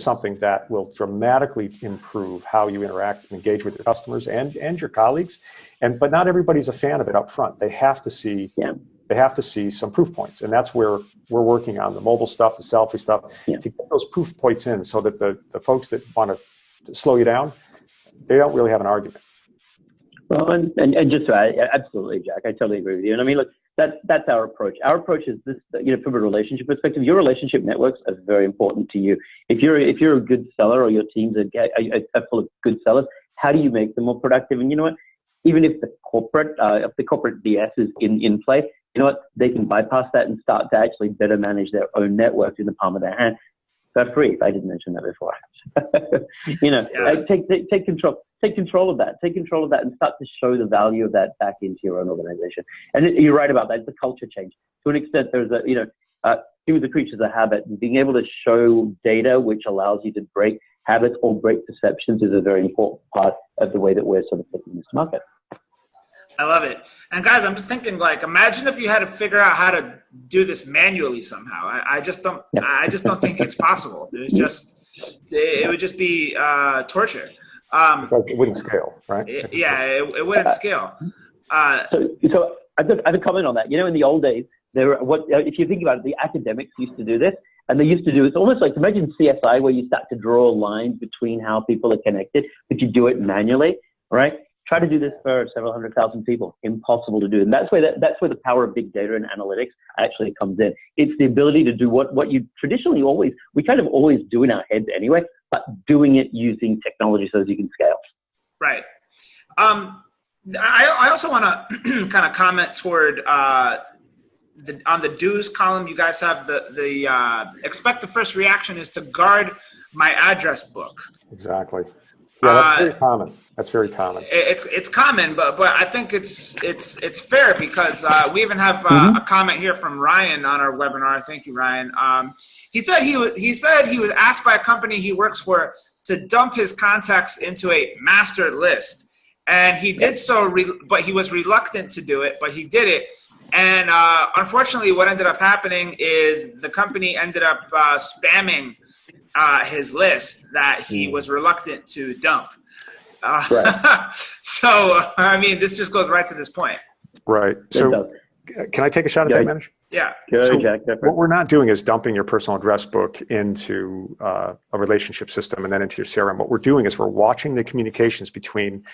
Speaker 3: something that will dramatically improve how you interact and engage with your customers and your colleagues. But not everybody's a fan of it up front. They have to see some proof points. And that's where we're working on the mobile stuff, the selfie stuff, to get those proof points in, so that the folks that want to slow you down, they don't really have an argument.
Speaker 2: Well, and just so absolutely, Jack, I totally agree with you. And I mean, look, that's our approach. Our approach is this, from a relationship perspective, your relationship networks are very important to you. If you're a good seller, or your teams are full of good sellers, how do you make them more productive? And you know what? Even if the corporate DS is in place, you know what? They can bypass that and start to actually better manage their own networks in the palm of their hand for free. I didn't mention that before. Take control. Take control of that. Take control of that and start to show the value of that back into your own organization. And you're right about that. It's a culture change. To an extent, there's humans are creatures of habit. And being able to show data which allows you to break habits or break perceptions is a very important part of the way that we're sort of taking this market.
Speaker 1: I love it. And guys, I'm just thinking, imagine if you had to figure out how to do this manually somehow. I just don't think it's possible. It would just be torture.
Speaker 3: It wouldn't scale, right?
Speaker 1: It wouldn't scale.
Speaker 2: So I have a comment on that. In the old days, if you think about it, the academics used to do this, And they used to do, it's almost like, imagine CSI where you start to draw lines between how people are connected, but you do it manually, right? Try to do this for several 100,000 people. Impossible to do. And that's where the power of big data and analytics actually comes in. It's the ability to do what you traditionally we kind of always do in our heads anyway, but doing it using technology so that you can scale.
Speaker 1: Right. I also want to kind of comment toward on the do's column. You guys have the expect the first reaction is to guard my address book.
Speaker 3: Exactly. Yeah, that's very common. That's very common.
Speaker 1: It's common, but I think it's fair because we even have a comment here from Ryan on our webinar. Thank you, Ryan. He said he was asked by a company he works for to dump his contacts into a master list, and he did so. But he was reluctant to do it, but he did it. And unfortunately, what ended up happening is the company ended up spamming his list that he was reluctant to dump.
Speaker 3: Right.
Speaker 1: So, I mean, this just goes right to this point.
Speaker 3: Right. So, can I take a shot at that, Manish?
Speaker 1: Yeah.
Speaker 3: So Jack, what we're not doing is dumping your personal address book into a relationship system and then into your CRM. What we're doing is we're watching the communications between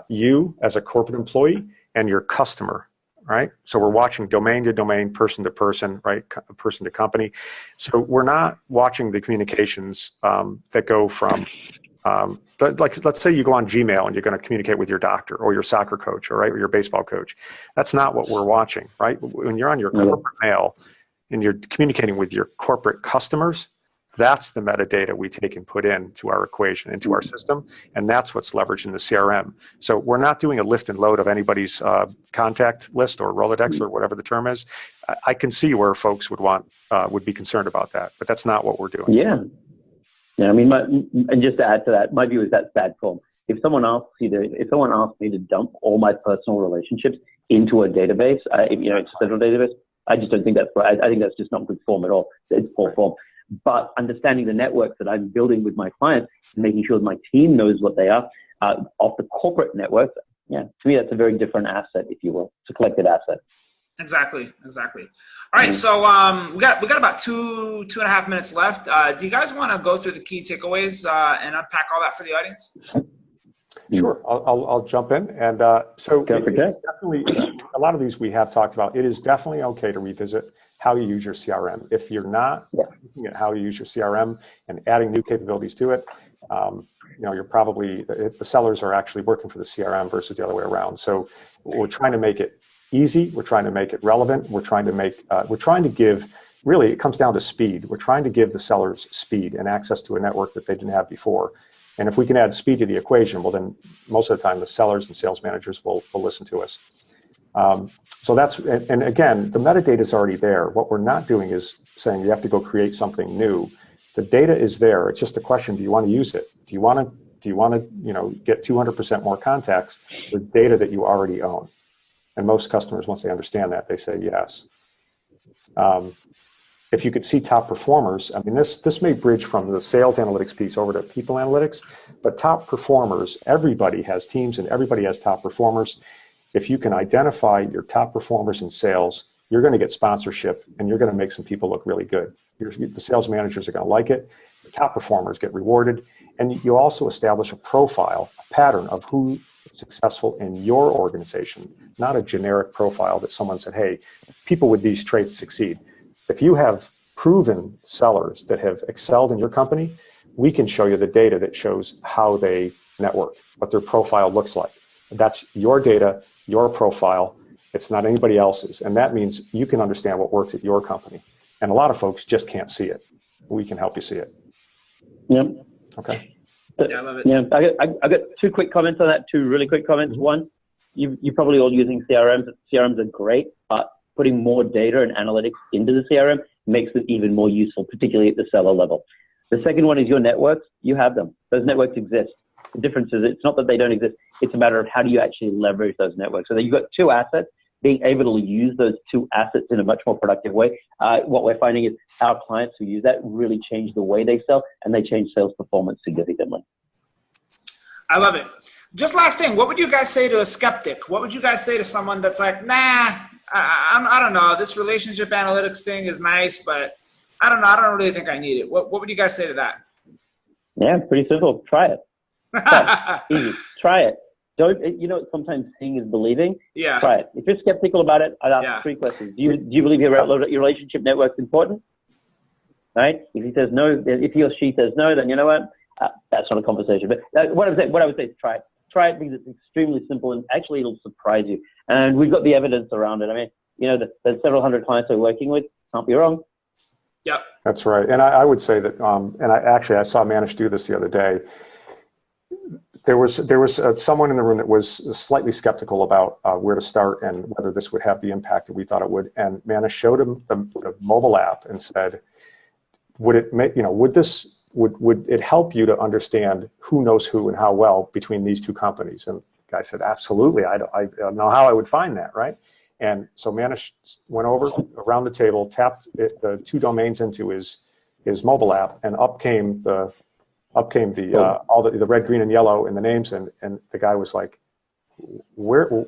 Speaker 3: you as a corporate employee and your customer. Right. So we're watching domain to domain, person to person, right? Person to company. So we're not watching the communications that go from, like, let's say you go on Gmail and you're going to communicate with your doctor or your soccer coach, or your baseball coach. That's not what we're watching, right? When you're on your corporate mail and you're communicating with your corporate customers, that's the metadata we take and put into our equation, into our system, and that's what's leveraged in the CRM. So we're not doing a lift and load of anybody's contact list or Rolodex or whatever the term is. I can see where folks would be concerned about that, but that's not what we're doing.
Speaker 2: Yeah. I mean, and just to add to that, my view is that's bad form. If someone asks me to dump all my personal relationships into a database, it's a federal database, I just don't think that's right. I think that's just not good form at all. It's poor form. But understanding the networks that I'm building with my clients and making sure my team knows what they are off the corporate networks, to me, that's a very different asset, if you will. It's a collected asset.
Speaker 1: Exactly. All right, so we got about two and a half minutes left. Do you guys want to go through the key takeaways and unpack all that for the audience?
Speaker 3: Sure, I'll jump in. And so definitely, a lot of these we have talked about. It is definitely okay to revisit how you use your CRM. If you're not looking at how you use your CRM and adding new capabilities to it, you're probably, the sellers are actually working for the CRM versus the other way around. So we're trying to make it easy. We're trying to make it relevant. We're trying to give, really, it comes down to speed. We're trying to give the sellers speed and access to a network that they didn't have before. And if we can add speed to the equation, well, then most of the time the sellers and sales managers will listen to us. So that's, and again, the metadata is already there. What we're not doing is saying you have to go create something new. The data is there. It's just a question: do you want to use it? Do you want to get 200% more contacts with data that you already own? And most customers, once they understand that, they say yes. If you could see top performers, I mean, this may bridge from the sales analytics piece over to people analytics, but top performers, everybody has teams and everybody has top performers. If you can identify your top performers in sales, you're going to get sponsorship and you're going to make some people look really good. The sales managers are going to like it. The top performers get rewarded. And you also establish a profile, a pattern of who is successful in your organization, not a generic profile that someone said, hey, people with these traits succeed. If you have proven sellers that have excelled in your company, we can show you the data that shows how they network, what their profile looks like. That's your data, your profile. It's not anybody else's. And that means you can understand what works at your company. And a lot of folks just can't see it. We can help you see it.
Speaker 2: Yeah.
Speaker 3: Okay.
Speaker 1: Yeah, I love it.
Speaker 2: Yeah, I got two quick comments on that, two really quick comments. One, you're probably all using CRMs. CRMs are great, but putting more data and analytics into the CRM makes them even more useful, particularly at the seller level. The second one is your networks. You have them. Those networks exist. The difference is it's not that they don't exist. It's a matter of how do you actually leverage those networks. So that you've got two assets, being able to use those two assets in a much more productive way. What we're finding is our clients who use that really change the way they sell, and they change sales performance significantly.
Speaker 1: I love it. Just last thing, what would you guys say to a skeptic? What would you guys say to someone that's like, nah, I don't know, this relationship analytics thing is nice, but I don't know. I don't really think I need it. What would you guys say to that?
Speaker 2: Yeah, pretty simple. Try it. Easy. Try it. Don't, sometimes seeing is believing.
Speaker 1: Yeah.
Speaker 2: Try it. If you're skeptical about it, I'd ask 3 questions. Do you believe your relationship network's important? Right? If he says no, if he or she says no, then you know what? That's not a conversation. But what I would say is try it. Try it because it's extremely simple and actually it'll surprise you. And we've got the evidence around it. I mean, there's several hundred clients we're working with. Can't be wrong.
Speaker 1: Yep.
Speaker 3: That's right. And I would say that, and I saw Manish do this the other day. There was someone in the room that was slightly skeptical about where to start and whether this would have the impact that we thought it would. And Manish showed him the mobile app and said, would it help you to understand who knows who and how well between these two companies? And the guy said, absolutely. I don't know how I would find that, right? And so Manish went over around the table, tapped the 2 domains into his mobile app, and up came the all the red, green, and yellow in the names, and the guy was like,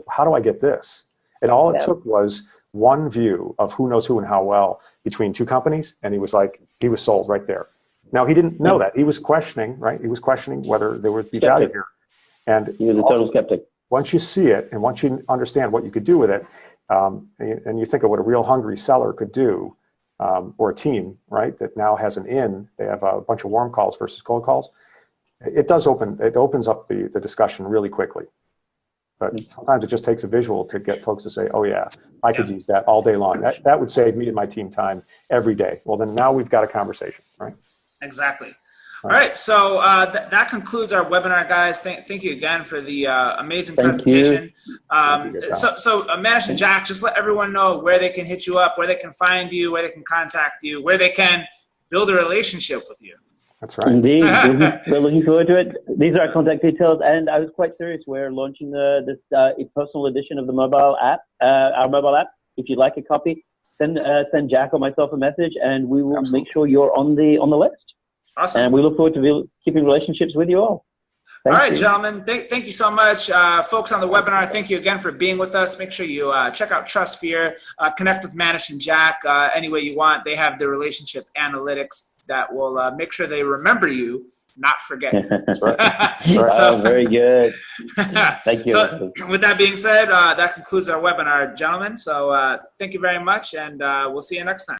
Speaker 3: how do I get this? And all it took was one view of who knows who and how well between 2 companies, and he was sold right there. Now, he didn't know that. He was questioning, right? He was questioning whether there would be value here. And
Speaker 2: he was a total skeptic.
Speaker 3: Once you see it and once you understand what you could do with it, and you think of what a real hungry seller could do, or a team, right, that now has they have a bunch of warm calls versus cold calls. It opens up the discussion really quickly. But sometimes it just takes a visual to get folks to say, oh yeah, I could use that all day long. That would save me and my team time every day. Well, then now we've got a conversation, right?
Speaker 1: Exactly. All right. So that concludes our webinar, guys. Thank you again for the amazing presentation. So Manish and Jack, just let everyone know where they can hit you up, where they can find you, where they can contact you, where they can build a relationship with you.
Speaker 3: That's right.
Speaker 2: Indeed. We're looking forward to it. These are our contact details. And I was quite serious. We're launching this personal edition of the mobile app, our mobile app. If you'd like a copy, send Jack or myself a message, and we will make sure you're on the list.
Speaker 1: Awesome.
Speaker 2: And we look forward to keeping relationships with you all.
Speaker 1: All right, gentlemen. Thank you so much. Folks on the webinar, thank you again for being with us. Make sure you check out TrustSphere, connect with Manish and Jack any way you want. They have the relationship analytics that will make sure they remember you, not forget you.
Speaker 2: Very good. Thank you.
Speaker 1: So with that being said, that concludes our webinar, gentlemen. So thank you very much, and we'll see you next time.